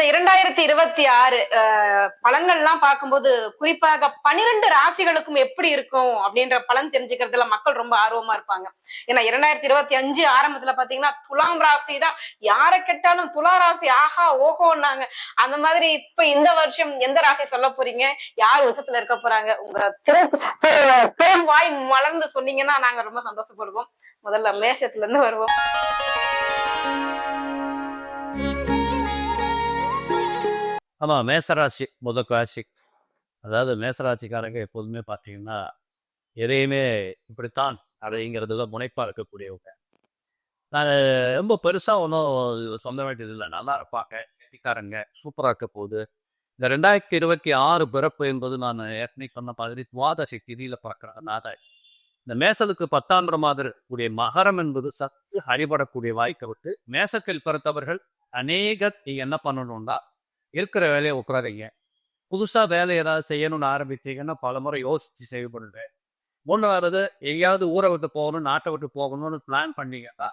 இந்த 2026 பலன்கள்லாம் பார்க்கும்போது குறிப்பாக 12 ராசிகளுக்கும் எப்படி இருக்கும் அப்படின்ற பலன் தெரிஞ்சுக்கிறதுல மக்கள் ரொம்ப ஆர்வமா இருப்பாங்க. ஏன்னா 2025 ஆரம்பத்துல பாத்தீங்கன்னா துலாம் ராசி தான், யாரை கேட்டாலும் துலா ராசி ஆஹா ஓஹோன்னாங்க. அந்த மாதிரி இப்ப இந்த வருஷம் எந்த ராசி சொல்ல போறீங்க, யார் உச்சத்துல இருக்க போறாங்க, உங்க தேன் வாய் மலர்ந்து சொன்னீங்கன்னா நாங்க ரொம்ப சந்தோஷப்படுவோம். முதல்ல மேஷத்துல இருந்து வருவோம். ஆமா, மேசராசி முதல் ராசி. அதாவது மேசராசிக்காரங்க எப்போதுமே பார்த்தீங்கன்னா எதையுமே இப்படித்தான் அப்படிங்கிறதுல முனைப்பாக இருக்கக்கூடியவங்க. நான் ரொம்ப பெருசாக ஒன்றும் சொல்ல வேண்டியது இல்லை, நல்லா இருப்பாங்க, கெட்டிக்காரங்க, சூப்பராக இருக்க போகுது. இந்த 2026 பிறப்பு என்பது நான் ஏற்கனவே சொன்ன மாதிரி துவாதசி திதியில் பார்க்குறதுனால இந்த மேசலுக்கு 10ஆம் இடமாக இருக்கக்கூடிய மகரம் என்பது சற்று அடிபடக்கூடிய வாய்ப்பை விட்டு மேசத்தில் பிறந்தவர்கள் அநேகர் நீங்கள் என்ன பண்ணணும்னா இருக்கிற வேலையை உட்காரீங்க. புதுசாக வேலை ஏதாவது செய்யணும்னு ஆரம்பிச்சிங்கன்னா பல முறை யோசித்து செய்யப்படுங்க. மூணாவது, எங்கேயாவது ஊரை விட்டு போகணும், நாட்டை விட்டு போகணும்னு பிளான் பண்ணீங்கன்னா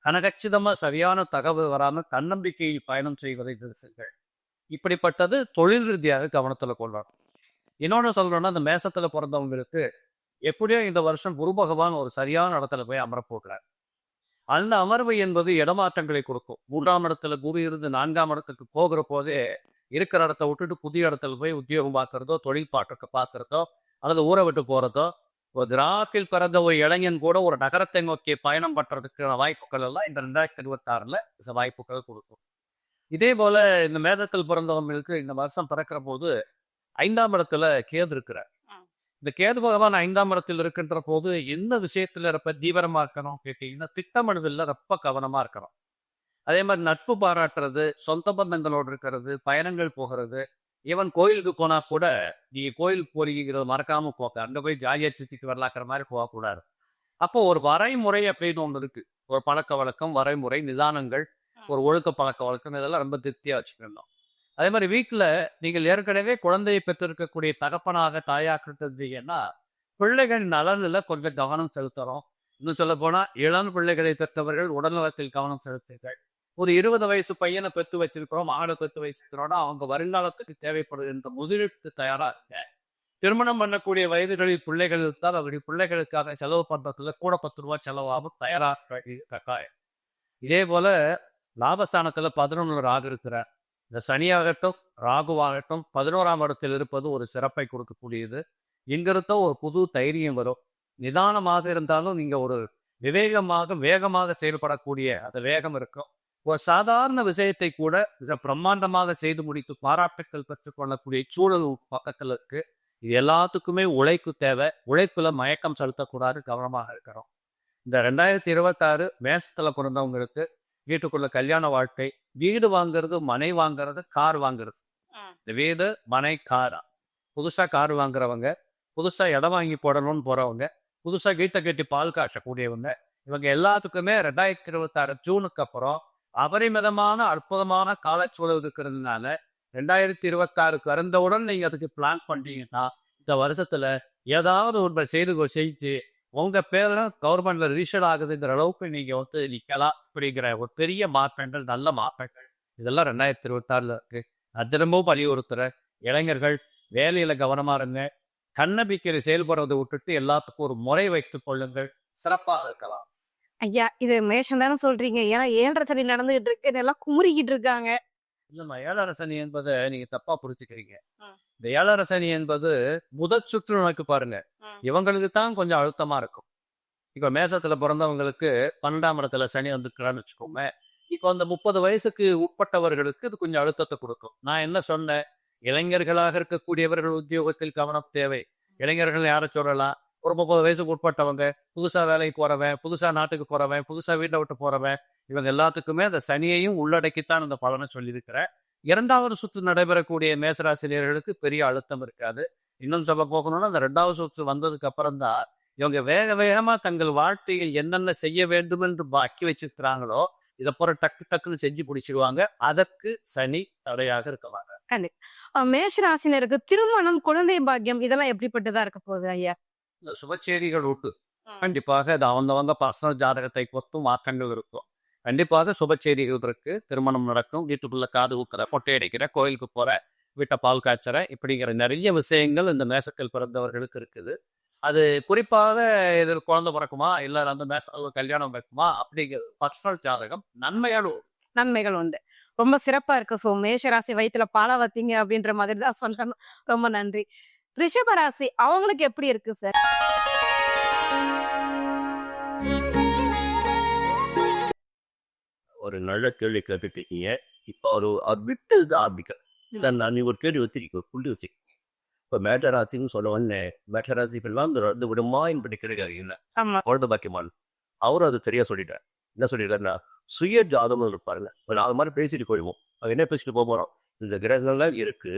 கனகச்சிதமாக சரியான தகவல் வராமல் தன்னம்பிக்கை பயணம் செய்வதை நிறுத்துங்கள். இப்படிப்பட்டது தொழில் ரீதியாக கவனத்தில் கொள்ளணும். இன்னொன்று சொல்லணும்னா, இந்த மேசத்தில் பிறந்தவங்களுக்கு எப்படியோ இந்த வருஷம் குரு பகவான் ஒரு சரியான இடத்துல போய் அமரப்போகிறார். அந்த அமர்வு என்பது இடமாற்றங்களை கொடுக்கும். 3ஆம் இடத்துல குரு இருந்து 4ஆம் இடத்துக்கு போகிற போதே இருக்கிற இடத்த விட்டுட்டு புதிய இடத்துல போய் உத்தியோகம் பார்க்கறதோ, தொழில் பார்க்கறதோ, அல்லது ஊரை விட்டு போகிறதோ, ஒரு கிராமத்தில் பிறந்த ஒரு இளைஞன் கூட ஒரு நகரத்தை நோக்கி பயணம் பண்ணுறதுக்கான வாய்ப்புகள் எல்லாம் இந்த 2026 இந்த வாய்ப்புகள் கொடுக்கும். இதே போல இந்த மேதத்தில் பிறந்தவங்களுக்கு இந்த வருஷம் பிறக்கிற போது 5ஆம் இடத்துல கேது இருக்கிறார். இந்த கேது பகவான் 5ஆம் இடத்தில் இருக்கின்ற போது எந்த விஷயத்துல ரொம்ப தீவிரமா இருக்கணும் கேட்டீங்கன்னா, திட்டமிடுதல்ல ரொம்ப கவனமா இருக்கணும். அதே மாதிரி நட்பு பாராட்டுறது, சொந்த பந்தங்களோடு இருக்கிறது, பயணங்கள் போகிறது, ஈவன் கோயிலுக்கு போனா கூட நீங்க கோயிலுக்கு போறீங்கிறத மறக்காம போக, அங்க போய் ஜாலியா சுத்திட்டு வரலாக்கிற மாதிரி போகக்கூடாது. அப்போ ஒரு வரைமுறை அப்படின்னு ஒன்று இருக்கு. ஒரு பழக்க வழக்கம், வரைமுறை, நிதானங்கள், ஒரு ஒழுக்க பழக்க வழக்கம், இதெல்லாம் ரொம்ப திருப்தியா வச்சுக்கணும். அதே மாதிரி வீட்டில் நீங்கள் ஏற்கனவே குழந்தையை பெற்றிருக்கக்கூடிய தகப்பனாக தாயாக இருந்தீங்கன்னா பிள்ளைகள் நலனில் கொஞ்சம் கவனம் செலுத்துகிறோம். இன்னும் சொல்ல போனால் இளம் பிள்ளைகளை பெற்றவர்கள் உடல்நலத்தில் கவனம் செலுத்துங்கள். ஒரு 20 வயசு பையனை பெற்று வச்சிருக்கிறோம், ஆடை பெற்று வச்சிருக்கிறோம்னா அவங்க வருங்காலத்துக்கு தேவைப்படுகின்ற முதலீட்டுக்கு தயாராக இருக்க. திருமணம் பண்ணக்கூடிய வயதுகளில் பிள்ளைகள் இருந்தால் அவருடைய பிள்ளைகளுக்காக செலவு பண்ணுறதுல கூட 10 ரூபா செலவாகும், தயாராக கட்டாயம். இதே போல லாபஸ்தானத்தில் 11 ராகு இருக்கிறார். இந்த சனியாகட்டும் ராகுவாகட்டும் 11ஆம் இடத்தில் இருப்பது ஒரு சிறப்பை கொடுக்கக்கூடியது. இங்கிருந்த ஒரு புது தைரியம் வரும். நிதானமாக இருந்தாலும் நீங்கள் ஒரு விவேகமாக வேகமாக செயல்படக்கூடிய அந்த வேகம் இருக்கும். ஒரு சாதாரண விஷயத்தை கூட மிக பிரம்மாண்டமாக செய்து முடித்து பாராட்டுக்கள் பெற்றுக்கொள்ளக்கூடிய சூழல் பக்கத்தில் இருக்கு. இது எல்லாத்துக்குமே உழைப்பு தேவை. உழைப்புல மயக்கம் செலுத்தக்கூடாது, கவனமாக இருக்கிறோம். இந்த 2026 மேசத்தில் பிறந்தவங்களுக்கு வீட்டுக்குள்ள கல்யாண வாழ்க்கை, வீடு வாங்குறது, மனை வாங்குறது, கார் வாங்குறது. இந்த வீடு, மனை, காரா. புதுசா கார் வாங்குறவங்க, புதுசா இடம் வாங்கி போடணும்னு போறவங்க, புதுசா வீட்டை கட்டி பால் காய்ச்சக்கூடியவங்க, இவங்க எல்லாத்துக்குமே 2026 ஜூனுக்கு அப்புறம் அபரிமிதமான அற்புதமான காலச்சூழல் இருக்கிறதுனால 2026 கறந்தவுடன் நீங்க அதுக்கு பிளான் பண்ணீங்கன்னா இந்த வருஷத்துல ஏதாவது ஒரு செய்து உங்க பேர்ல கவர்மெண்ட்ல ரிஜிஸ்டர் ஆகுதுங்கிற அளவுக்கு நீங்க நிக்கலாம். அப்படிங்கிற ஒரு பெரிய மாற்றங்கள், நல்ல மாற்றங்கள் இதெல்லாம் 2026 இருக்கு. நான் திரும்பவும் வலியுறுத்துற இளைஞர்கள் வேலையில கவனமா இருங்க. தன்னம்பிக்கையில செயல்படுறதை விட்டுட்டு எல்லாத்துக்கும் ஒரு முறை வைத்துக் கொள்ளுங்கள், சிறப்பாக இருக்கலாம். ஐயா, இது மேஷம் தானே சொல்றீங்க? ஏன்னா 7.5 சனி நடந்துகிட்டு இருக்கு, எல்லாம் குமுறிக்கிட்டு இருக்காங்க. இல்லம்மா, 7.5 சனி என்பதை நீங்க தப்பா புரிஞ்சுக்கிறீங்க. இந்த 7.5 சனி என்பது முதல் சுற்று நோக்கி பாருங்க, இவங்களுக்கு தான் கொஞ்சம் அழுத்தமா இருக்கும். இப்ப மேசத்துல பிறந்தவங்களுக்கு 12ஆம் இடத்துல சனி வந்துக்கிறான்னு வச்சுக்கோங்க. இப்போ அந்த 30 வயசுக்கு உட்பட்டவர்களுக்கு இது கொஞ்சம் அழுத்தத்தை கொடுக்கும். நான் என்ன சொன்னேன், இளைஞர்களாக இருக்கக்கூடியவர்கள் உத்தியோகத்தில் கவனம் தேவை. இளைஞர்கள் யாரை சொல்லலாம்? ஒரு 30 வயசுக்கு உட்பட்டவங்க, புதுசா வேலைக்கு போறவன், புதுசா நாட்டுக்கு போறவன், புதுசா வீட்டை விட்டு போறவன், இவங்க எல்லாத்துக்குமே அந்த சனியையும் உள்ளடக்கித்தான் இந்த பலனை சொல்லியிருக்கிறேன். 2வது சுற்று நடைபெறக்கூடிய மேசராசினியர்களுக்கு பெரிய அழுத்தம் இருக்காது. இன்னும் சொல்ல போகணும்னா, அந்த 2வது சுற்று வந்ததுக்கு அப்புறம் தான் இவங்க வேக வேகமா தங்கள் வாழ்க்கையில் என்னென்ன செய்ய வேண்டும் என்று பாக்கி வச்சிருக்கிறாங்களோ இதை போற டக்கு டக்குன்னு செஞ்சு பிடிச்சிடுவாங்க. அதற்கு சனி தடையாக இருக்கவாங்க. மேஷ ராசினருக்கு திருமணம், குழந்தை பாக்கியம் இதெல்லாம் எப்படிப்பட்டதா இருக்க போகுது ஐயா? சுபச்சேரிகள் விட்டு கண்டிப்பாக அது அவங்கவங்க பர்சனல் ஜாதகத்தை பொறுத்தும் மாற்றங்கள் இருக்கும். கண்டிப்பாக சுப செய்திகள் இருக்கு. திருமணம் நடக்கும், வீட்டுக்குள்ள காது ஊக்குற, பொட்டை அடிக்கிற, கோயிலுக்கு போற, வீட்டை பால் காய்ச்சற, இப்படிங்கிற நிறைய விஷயங்கள் இந்த மேசத்தில் பிறந்தவர்களுக்கு இருக்குது. அது குறிப்பாக இதில் குழந்தை பிறக்குமா, இல்ல அந்த மேச கல்யாணம் வைக்குமா அப்படிங்கிறது பர்சனல் ஜாதகம் நன்மையான நன்மைகள் உண்டு. ரொம்ப சிறப்பா இருக்கு. ஸோ மேஷராசி வயித்துல பால வத்தீங்க அப்படின்ற மாதிரி தான் சொல்லணும். ரொம்ப நன்றி. ரிஷபராசி அவங்களுக்கு எப்படி இருக்கு சார்? ஒரு நல்ல கேள்வி கேட்டுட்டீங்க. இப்போ ஒரு விட்டது தான் ஆரம்பிக்கிறேன். இல்லை நீ ஒரு கேள்வி வச்சிருக்க புள்ளி வச்சிருக்கீங்க. இப்போ மேட்டராசின்னு சொல்ல வந்தேன். மேட்டராசி இப்பெல்லாம் இந்த விடுமா என்பது கிடையாது. இல்லை ஆமா. குழந்தை பாக்கியமான் அவரும் அது சரியா சொல்லிட்டார். என்ன சொல்லிட்டாருன்னா சுய ஜாதகம் இருப்பாருங்க. இப்போ நான் அது மாதிரி பேசிட்டு போயிடுவோம். அது என்ன பேசிட்டு போக போறோம்? இந்த கிரகங்கள்லாம் இருக்கு.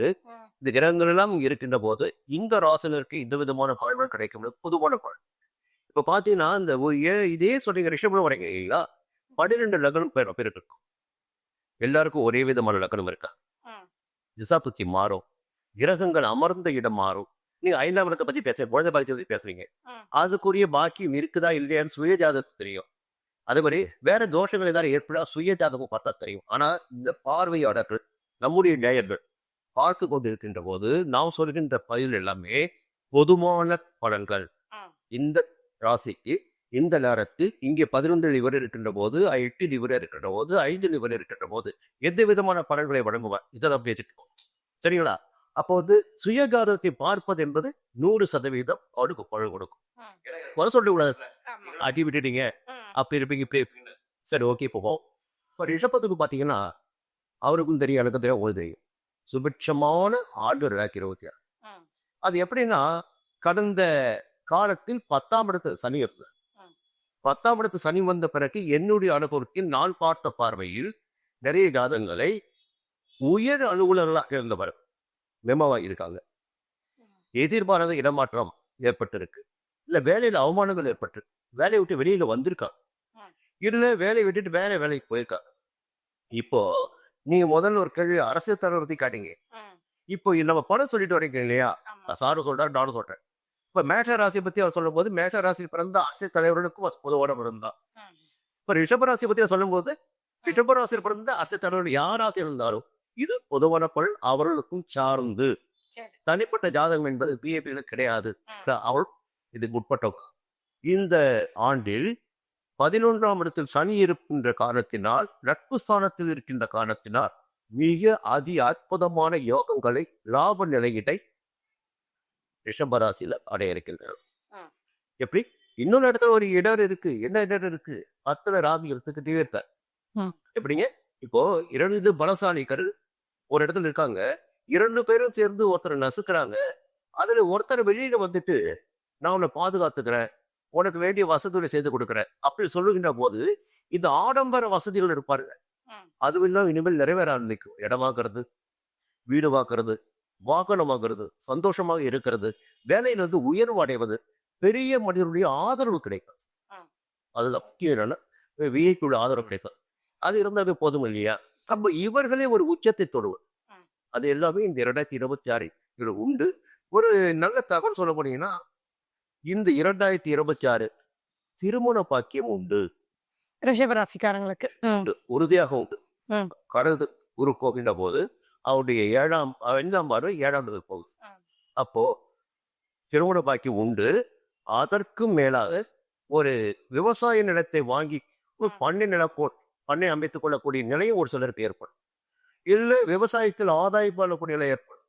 இந்த கிரகங்கள் எல்லாம் இருக்கின்ற போது இந்த ராசினருக்கு இந்த விதமான பலன்கள் கிடைக்கும். பொதுவான பலன். இப்போ பார்த்தீங்கன்னா இந்த இதே சொல்றீங்க ரிஷபம் வரைக்கும் இல்லைங்களா? 12 லக்னம் பேர் இருக்கும். எல்லாருக்கும் ஒரே விதமான லக்னம் இருக்கா? திசாபுத்தி மாறும். கிரகங்கள் அமர்ந்த இடம் மாறும். நீங்க 5ஆம் இடத்தை பத்தி குழந்தை பாக்கியத்தை பத்தி பேசுறீங்க. அதுக்குரிய பாக்கியம் இருக்குதா இல்லையான்னு சுய ஜாதகம் தெரியும். அதே மாதிரி வேற தோஷங்கள் ஏதாவது ஏற்படா சுய ஜாதகம் பார்த்தா தெரியும். ஆனா இந்த பார்வையாளர்கள் நம்முடைய நேயர்கள் பார்த்து கொண்டு இருக்கின்ற போது நாம் சொல்கின்ற பதில் எல்லாமே பொதுவான பலன்கள். இந்த ராசிக்கு இந்த நேரத்தில் இங்கே 11 லிவர் இருக்கின்ற போது 8 லிவர் இருக்கின்ற போது 5 லிவர் இருக்கின்ற போது எந்த விதமான பலன்களை வழங்குவார் இதான் பேசிட்டு சரிங்களா? அப்போ சுயகாரத்தை பார்ப்பது என்பது 100% அவருக்கு பழு கொடுக்கும். வர சொல்ல கூடாது. அடி விட்டுட்டீங்க, அப்படி இருப்பீங்க இப்படி இருப்பீங்க. சரி ஓகே போவோம். இப்போ ரிஷபத்துக்கு பார்த்தீங்கன்னா அவருக்கும் தெரியும், எனக்கும் தெரியும், ஒரு தெரியும். சுபிட்சமான ஆர்டர் 2026. அது எப்படின்னா கடந்த காலத்தில் 10ஆம் இடத்து சனி இருந்தது. 10ஆம் இடத்து சனி வந்த பிறகு என்னுடைய அனுபவத்தில் நான் பார்த்த பார்வையில் நிறைய ஜாதகங்களை உயர் அலுவலர்களாக இருந்தவர் மெமவாக இருக்காங்க. எதிர்பாராத இடமாற்றம் ஏற்பட்டிருக்கு. இல்ல வேலையில அவமானங்கள் ஏற்பட்டு வேலையை விட்டு வெளியில வந்திருக்காங்க. இல்ல வேலையை விட்டுட்டு வேலைக்கு போயிருக்காங்க. இப்போ நீங்க முதல்ல ஒரு கேள்வி அரசியல் தலைவரத்தை காட்டிங்க. இப்போ நம்ம படம் சொல்லிட்டு வரீங்க இல்லையா? சாரும் சொல்றாரு, நானும் சொல்றேன். இப்ப மேஷ ராசியை பத்தி அவர் சொல்லும் போது மேஷ ராசி பிறந்த அரசியல் தலைவர்களுக்கும் பொதுவான இருந்தான். இப்ப ரிஷபராசியை பத்தி சொல்லும் போது ரிஷபராசியில் பிறந்த அரசியல் தலைவர் யாராக இருந்தாலும் இது பொதுவான பலன் அவர்களுக்கும் சார்ந்து. தனிப்பட்ட ஜாதகம் என்பது பிஏபியில் கிடையாது. அவள் இது உட்பட்டவங்க. இந்த ஆண்டில் 11ஆம் இடத்தில் சனி இருக்கின்ற காரணத்தினால் நட்பு ஸ்தானத்தில் இருக்கின்ற காரணத்தினால் மிக அற்புதமான யோகங்களை லாப நிலையிட்டை ரிஷபராசியில அடைய இருக்கின்றனர். எப்படி இன்னொரு இடத்துல ஒரு இடம் இருக்கு. என்ன இடம் இருக்கு? 10 ராகு எடுத்துக்கிட்டே இருக்கார். எப்படிங்க? இப்போ 2 பலசாலிகள் ஒரு இடத்துல இருக்காங்க. 2 பேரும் சேர்ந்து ஒருத்தரை நசுக்கிறாங்க. அதுல ஒருத்தர் வெளியில வந்துட்டு நான் உன்னை பாதுகாத்துக்கிறேன், உனக்கு வேண்டிய வசதிகளை செய்து கொடுக்குறேன் அப்படி சொல்லுகின்ற போது இந்த ஆடம்பர வசதிகள் இருப்பாருங்க. அதுவெல்லாம் இனிமேல் நிறைவேற ஆரம்பிக்கும். இடமாக்குறது, வீடு வாக்குறது, வாகனம் வாங்குறது, சந்தோஷமாக இருக்கிறது, வேலையில உயர்வு அடைவது, பெரிய மனிதனுடைய ஆதரவு கிடைக்கும். அதுதான் முக்கியம். என்னன்னா விஐக்குள்ள ஆதரவு கிடைக்கும். அது இருந்தாவே போதும் இல்லையா? அப்ப இவர்களே ஒரு உச்சத்தை தொடுவர். அது எல்லாமே இந்த 2026 இது உண்டு. ஒரு நல்ல தகவல் சொல்ல போனீங்கன்னா இந்த 2026 திருமண பாக்கியம் உண்டு. ரிஷபராசிக்காரங்களுக்கு உறுதியாக உண்டு. கடந்து குரு போகின்ற போது அவருடைய 5ஆம் பார்வை 7ஆம் இடத்துக்கு போகுது. அப்போ திருமண பாக்கியம் உண்டு. அதற்கும் மேலாக ஒரு விவசாய நிலத்தை வாங்கி ஒரு பண்ணை அமைத்துக் கொள்ளக்கூடிய நிலையும் ஒரு சிலருக்கு ஏற்படும். இல்லை விவசாயத்தில் ஆதாயம் காணக்கூடிய நிலை ஏற்படும்.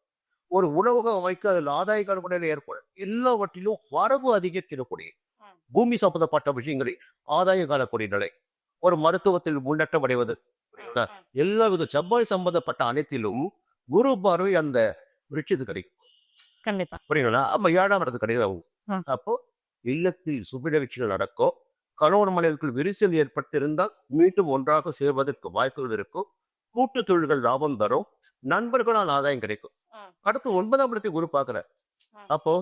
ஒரு உணவகம் அமைக்க அதில் ஆதாயம் காணக்கூடிய நிலை ஏற்படும். எல்லாவற்றிலும் வரவு அதிகரிக்கக்கூடிய பூமி சம்பந்தப்பட்ட விஷயங்களில் ஆதாயம் காணக்கூடிய நிலை, ஒரு மருத்துவத்தில் முன்னேற்றம் அடைவது, எல்லா வித செவ்வாய் சம்பந்தப்பட்ட அனைத்திலும் குரு பார்வை அந்த விருட்சத்து கிடைக்கும். கண்டிப்பா புரியுங்களா? அப்ப 7ஆம் இடத்து கிடையாது. அப்போ இல்லத்தில் சுபிட விஷயங்கள் நடக்கும். கணவன் மனைவிக்குள் விரிசல் ஏற்பட்டிருந்தால் மீண்டும் ஒன்றாக சேர்வதற்கு வாய்ப்புகள் இருக்கும். கூட்டு தொழில்கள் லாபம் தரும். நண்பர்களால் ஆதாயம் கிடைக்கும். அடுத்து 9ஆம் இடத்தை குரு பார்க்கிற. அப்போ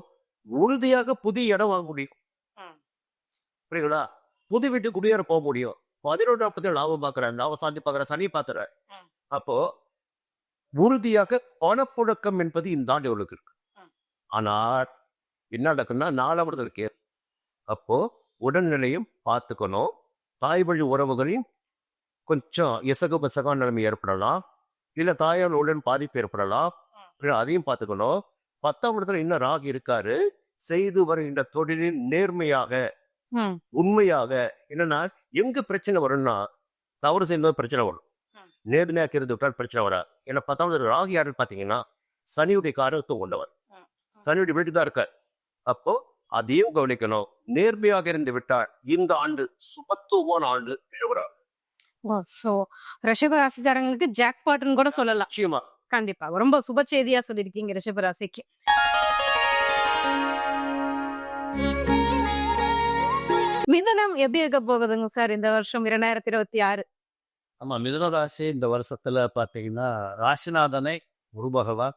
உறுதியாக புதிய இடம் வாங்க முடியும். புரியுங்களா? புது வீட்டு குடியேற போக முடியும். 11ஆம் இடத்துல லாபம் பார்க்கிறேன், லாபம் சாந்தி பார்க்கிறேன், சனி பார்க்கிறேன். அப்போ உறுதியாக பணப்புழக்கம் என்பது இந்த ஆண்டு எவ்வளவுக்கு இருக்கு. ஆனால் என்ன நடக்குன்னா 4ஆம் இடத்துல இருக்கு. அப்போ உடல்நிலையும் பார்த்துக்கணும். தாய் வழி உறவுகளையும் கொஞ்சம் இசகு பசகான நிலைமை ஏற்படலாம், இல்லை தாயார் உடன் பாதிப்பு ஏற்படலாம். அதையும் பார்த்துக்கணும். 10ஆம் இடத்துல இன்னும் ராகு இருக்காரு. செய்து வருகின்ற தொழிலில் நேர்மையாக ம். உண்மையாக என்னன்னா எங்க பிரச்சனை வரும்னா தவறு செய்யும்போது பிரச்சனை வரும். நேர்மையாக இருந்து விட்டால் பிரச்சனை வராது. ஏன்னா 10ஆம் இடத்துல ராகு யாருன்னு பார்த்தீங்கன்னா சனியுடைய காரகத்துவம் கொண்டவர். சனியுடைய வீட்டு தான் இருக்கார். அப்போ அதையும் கவனிக்கணும். நேர்மையாக இருந்து விட்டால் இந்த ஆண்டு சுபத்துவமான ஆண்டு எழுகிறார். ஸோ ரிஷப ராசிக்காரங்களுக்கு ஜாக்பாட்னு கூட சொல்லலாம். நிச்சயமா கண்டிப்பா ரொம்ப சுப செய்தியா சொல்லியிருக்கீங்க ரிஷப ராசிக்கு. மிதுனம் எப்படி இருக்க போகுதுங்க சார் இந்த வருஷம் 2026? ஆமா, மிதுன ராசி இந்த வருஷத்துல பார்த்தீங்கன்னா ராசிநாதனை குரு பகவான்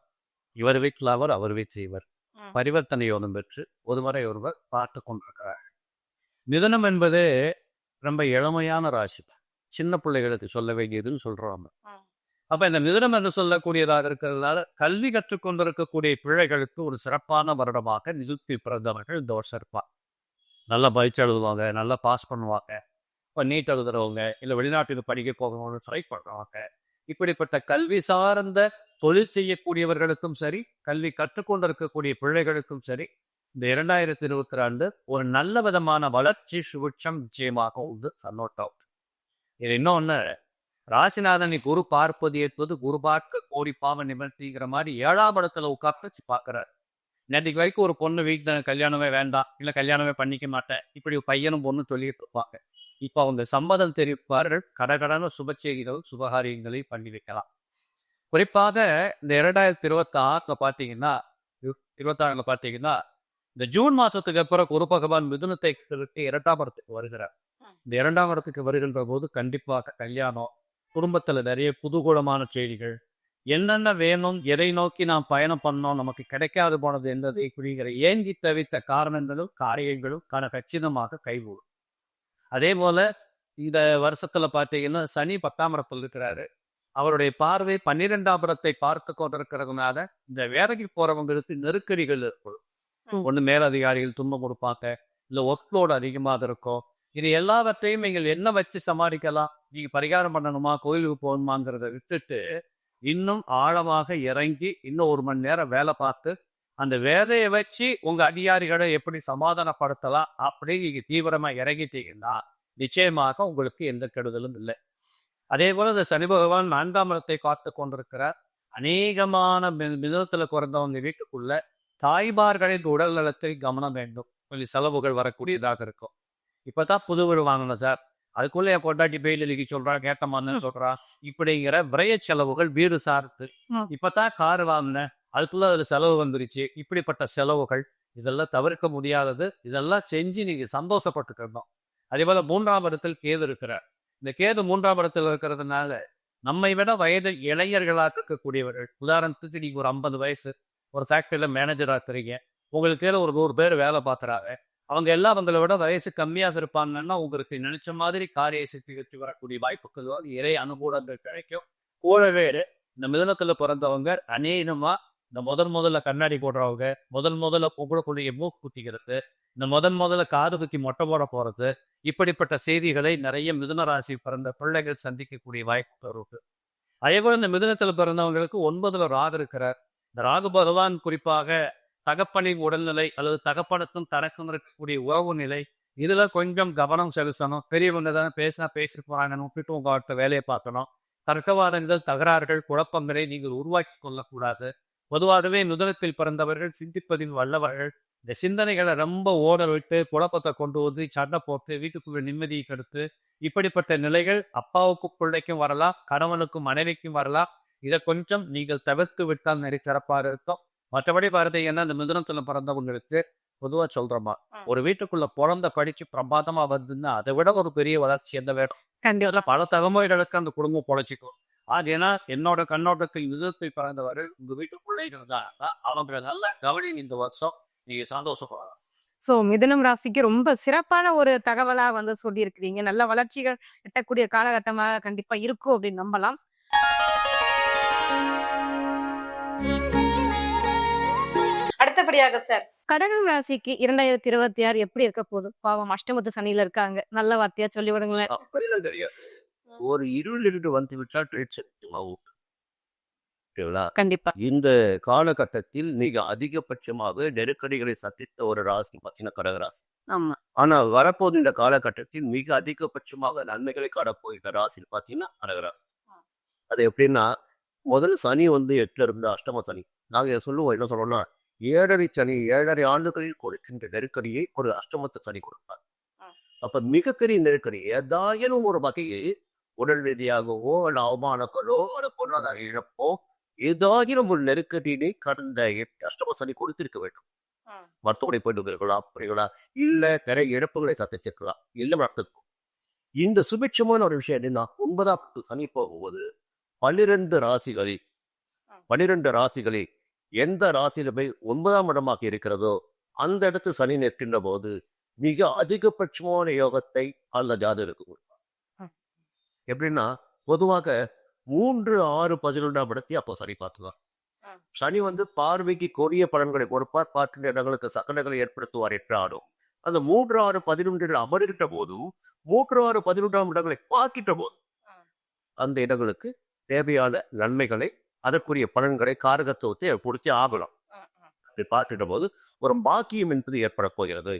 இவர் வீட்டில் அவர் வீட்டில் இவர் பரிவர்த்தனை யோகம் பெற்று ஒருமுறை ஒருவர் பார்த்து கொண்டிருக்கிறார். மிதுனம் என்பது ரொம்ப இளமையான ராசி, சின்ன பிள்ளைகளுக்கு சொல்ல வேண்டியதுன்னு சொல்றோம். அப்ப இந்த மிதுனம் என்று சொல்லக்கூடியதாக இருக்கிறதுனால கல்வி கற்றுக்கொண்டிருக்கக்கூடிய பிள்ளைகளுக்கு ஒரு சிறப்பான வருடமாக நிஜத்தில் பிறந்தவர்கள் இந்த வருஷம் இருப்பார். நல்லா பயிற்சி எழுதுவாங்க, நல்லா பாஸ் பண்ணுவாங்க. இப்போ நீட் எழுதுறவங்க, இல்லை வெளிநாட்டுக்கு படிக்க போகணும்னு ட்ரை பண்ணுறவங்க, இப்படிப்பட்ட கல்வி சார்ந்த தொழில் செய்யக்கூடியவர்களுக்கும் சரி, கல்வி கற்றுக்கொண்டிருக்கக்கூடிய பிள்ளைகளுக்கும் சரி, இந்த 2022 ஒரு நல்ல விதமான வளர்ச்சி சுபிட்சம் நிச்சயமாக உண்டு. கண்ணோட்டம் இது இன்னொன்று, ராசிநாதனை குரு பார்ப்பது என்பது குரு பார்க்க கோடி பாவ நிவர்த்திங்கிற மாதிரி 7ஆம் இடத்துல உட்கார்ந்து பார்க்குறாரு. நேற்றுக்கு வரைக்கும் ஒரு பொண்ணு வீட்டில் கல்யாணமே வேண்டாம், இல்லை கல்யாணமே பண்ணிக்க மாட்டேன், இப்படி பையனும் பொண்ணு சொல்லிட்டு இருப்பாங்க. இப்போ அவங்க சம்மதம் தெரிவிப்பார்கள். கடகடான சுப செய்திகள் சுபகாரியங்களை பண்ணி வைக்கலாம். குறிப்பாக இந்த 2026 பார்த்தீங்கன்னா 26 பார்த்தீங்கன்னா இந்த ஜூன் மாதத்துக்கு அப்புறம் குரு பகவான் மிதுனத்தை 2ஆம் இடத்துக்கு வருகிறார். இந்த 2ஆம் இடத்துக்கு வருகின்ற போது கண்டிப்பாக கல்யாணம், குடும்பத்தில் நிறைய புதுகூலமான செய்திகள், என்னென்ன வேணும், எதை நோக்கி நாம் பயணம் பண்ணோம், நமக்கு கிடைக்காது போனது என்னது இப்படிங்கிற ஏங்கி தவித்த காரணங்களும் காரியங்களும் கச்சிதமாக கைகூடும். அதே போல இந்த வருஷத்துல பார்த்தீங்கன்னா சனி 10ஆம் இடத்தில் இருக்கிறாரு. அவருடைய பார்வை 12ஆம் இடத்தை பார்த்து கொண்டிருக்கிறதுனால இந்த வேலைக்கு போறவங்களுக்கு நெருக்கடிகள் ஏற்படும். ஒன்று மேலதிகாரிகள் துன்பம் கொடுப்பாங்க, இல்லை ஒர்க்லோடு அதிகமாக இருக்கும். இது எல்லாவற்றையும் நீங்கள் என்ன வச்சு சமாளிக்கலாம், நீங்க பரிகாரம் பண்ணணுமா, கோயிலுக்கு போகணுமாங்கிறத விட்டுட்டு இன்னும் ஆழமாக இறங்கி இன்னும் 1 மணி நேரம் வேலை பார்த்து அந்த வேலையை வச்சு உங்க அதிகாரிகளை எப்படி சமாதானப்படுத்தலாம் அப்படி நீங்க தீவிரமா இறங்கிட்டீங்கன்னா நிச்சயமாக உங்களுக்கு எந்த கெடுதலும் இல்லை. அதே போல இந்த சனி பகவான் 4ஆம் இடத்தை காத்து கொண்டிருக்கிறார். அநேகமான மிதுனத்துல குறைந்தவங்க வீட்டுக்குள்ள தாய்மார்களின் உடல் நலத்தை கவனம் வேண்டும். கொஞ்சம் செலவுகள் வரக்கூடியதாக இருக்கும். இப்பதான் புது வீடு வாங்கணும் சார், அதுக்குள்ள என் கொண்டாட்டி பெயில் எழுதி சொல்றான், கேட்டமான்னு சொல்றான், இப்படிங்கிற விரைய செலவுகள் வீடு சார்ந்து. இப்பதான் கார் வாங்கினேன், அதுக்குள்ள அதுல செலவு வந்துருச்சு. இப்படிப்பட்ட செலவுகள் இதெல்லாம் தவிர்க்க முடியாதது. இதெல்லாம் செஞ்சு நீங்க சந்தோஷப்பட்டுக்கணும். அதே போல 3ஆம் இடத்தில் கேது இருக்கிறார். இந்த கேது 3ஆம் இடத்துல இருக்கிறதுனால நம்மை விட வயது இளைஞர்களாக இருக்கக்கூடியவர்கள், உதாரணத்துக்கு நீங்க ஒரு 50 வயசு ஒரு ஃபேக்டரியில மேனேஜராக இருக்கிறீங்க, உங்களுக்கு கீழே ஒரு 100 பேர் வேலை பார்க்குறாங்க, அவங்க எல்லாம் அவங்களை விட வயசு கம்மியாக இருப்பாங்கன்னா உங்களுக்கு நினைச்ச மாதிரி காரிய சித்தி வச்சு வரக்கூடிய வாய்ப்புகள், இறை அனுகூலங்கள் கிடைக்கும். கூடவே இந்த மிதுனத்துல பிறந்தவங்க அநேகமா இந்த முதல்ல கண்ணாடி போடுறவங்க, முதல்ல புகழக்கூடிய மூக்கு குத்திக்கிறது, இந்த முதல்ல காது சுத்தி மொட்டை போட போறது, இப்படிப்பட்ட செய்திகளை நிறைய மிதுன ராசி பிறந்த பிள்ளைகள் சந்திக்கக்கூடிய வாய்ப்பு இருக்கு. அதேபோல இந்த மிதுனத்துல பிறந்தவங்களுக்கு 9ல் ராகு இருக்கிறார். இந்த ராகு பகவான் குறிப்பாக தகப்பனின் உடல்நிலை அல்லது தகப்பனுக்கும் தனக்கும் இருக்கக்கூடிய உறவு நிலை, இதுல கொஞ்சம் கவனம் செலுத்தணும். பெரியவங்க தான் பேசிட்டு போறாங்கன்னு விட்டுட்டு உங்கள்கிட்ட வேலையை பார்க்கணும். தர்க்கவாதங்கள், தகராறுகள், குழப்பங்களை நீங்கள் உருவாக்கி கொள்ளக்கூடாது. பொதுவாகவே மிதுனத்தில் பிறந்தவர்கள் சிந்திப்பதில் வல்லவர்கள். இந்த சிந்தனைகளை ரொம்ப ஓட விட்டு குழப்பத்தை கொண்டு வந்து சண்டை போட்டு வீட்டுக்குள்ள நிம்மதியை கெடுத்து, இப்படிப்பட்ட நிலைகள் அப்பாவுக்கும் பிள்ளைக்கும் வரலாம், கணவனுக்கும் மனைவிக்கும் வரலாம். இதை கொஞ்சம் நீங்கள் தவிர்த்து விட்டால் நிறைய சிறப்பாக இருக்கும். மற்றபடி பார்த்தீங்கன்னா இந்த மிதுனத்துல பிறந்தவங்களுக்கு பொதுவாக சொல்றோமா, ஒரு வீட்டுக்குள்ள பிறந்த படிச்சு பிரமாதமா வந்துன்னா அதை விட ஒரு பெரிய வளர்ச்சி எந்த வேணும். கண்டிப்பா பல தலைமுறைகளுக்கு அந்த குடும்பம் பொழைச்சிக்கும். ஏன்னா என்னோட கண்ணோட்டத்தில் மிதுனத்தை பிறந்தவர் உங்க வீட்டுக்குள்ளே இருந்தாங்கன்னா அவங்க நல்ல கவனி இந்த வருஷம் நீங்க சந்தோஷப்படலாம். ஸோ மிதுனம் ராசிக்கு ரொம்ப சிறப்பான ஒரு தகவலா சொல்லியிருக்கிறீங்க. நல்ல வளர்ச்சிகள் எட்டக்கூடிய காலகட்டமாக கண்டிப்பா இருக்கும் அப்படின்னு நம்பலாம். அடுத்தபடியாக சார் கடகம் ராசிக்கு 2026 எப்படி இருக்க போகுது? பாவம் அஷ்டமத்து சனியில இருக்காங்க, நல்ல வார்த்தையா சொல்லி விடுங்களேன். அப்படிலாம் தெரியாது. ஒரு இருள் இருந்து வந்து விட்டால் டென்ஷன் ஆகும். ஓகேங்களா? கண்டிப்பா. இந்த காலகட்டத்தில் மிக அதிகபட்சமாக நெருக்கடிகளை சந்தித்த ஒரு ராசி பார்த்தீங்கன்னா கடகராசி. ஆமா. ஆனா வரப்போது இந்த காலகட்டத்தில் மிக அதிகபட்சமாக நன்மைகளை காணப்போகிற ராசின்னு பார்த்தீங்கன்னா கடகராசி. அது எப்படின்னா முதல்ல சனி வந்து 8ல இருந்து அஷ்டம சனி. நாங்க இதை சொல்லுவோம், என்ன சொல்றோம்னா 7.5 சனி 7.5 ஆண்டுகளில் கொடுக்கின்ற நெருக்கடியை ஒரு அஷ்டமத்து சனி கொடுப்பார். அப்ப மிகப்பெரிய நெருக்கடி ஏதாயினும் ஒரு வகையில் உடல் ரீதியாகவோ அல்ல அவமானங்களோ அல்ல பொருளாதார இழப்போ ஏதாயினும் ஒரு நெருக்கடியை கடந்த 8 அஷ்டம சனி கொடுத்திருக்க வேண்டும். மருத்துவமனை போயிட்டு இருக்கலாம், அப்படிங்களா, இல்ல நிறைய இழப்புகளை சந்திச்சிருக்கலாம், இல்ல நடத்திருக்கும். இந்த சுபிட்சமான ஒரு விஷயம் என்னன்னா 9வது சனி போகும்போது 12 ராசிகளில் எந்த ராசியில போய் 9ஆம் இடமாக இருக்கிறதோ அந்த இடத்து சனி நிற்கின்ற போது மிக அதிகபட்சமான யோகத்தை அந்த ஜாதகருக்கு கொடுப்பார். எப்படின்னா பொதுவாக 3, 6, 11ஆம் இடத்தை அப்போ சனி பார்த்துவார். சனி வந்து பார்வைக்கு கொடிய பலன்களை கொடுப்பார், பார்க்கின்ற இடங்களுக்கு சகலங்களை ஏற்படுத்துவார் என்றாலும் அந்த 3, 6, 11 அமர்கின்ற போதும் 3, 6, 11ஆம் இடங்களை பார்க்கின்ற போது அந்த இடங்களுக்கு தேவையான நன்மைகளை அதற்குரிய பலன்களை காரகத்துவத்தை பொறுத்து ஆகலாம். அதை பார்க்கின்ற போது ஒரு பாக்கியம் என்பது ஏற்பட போகிறது,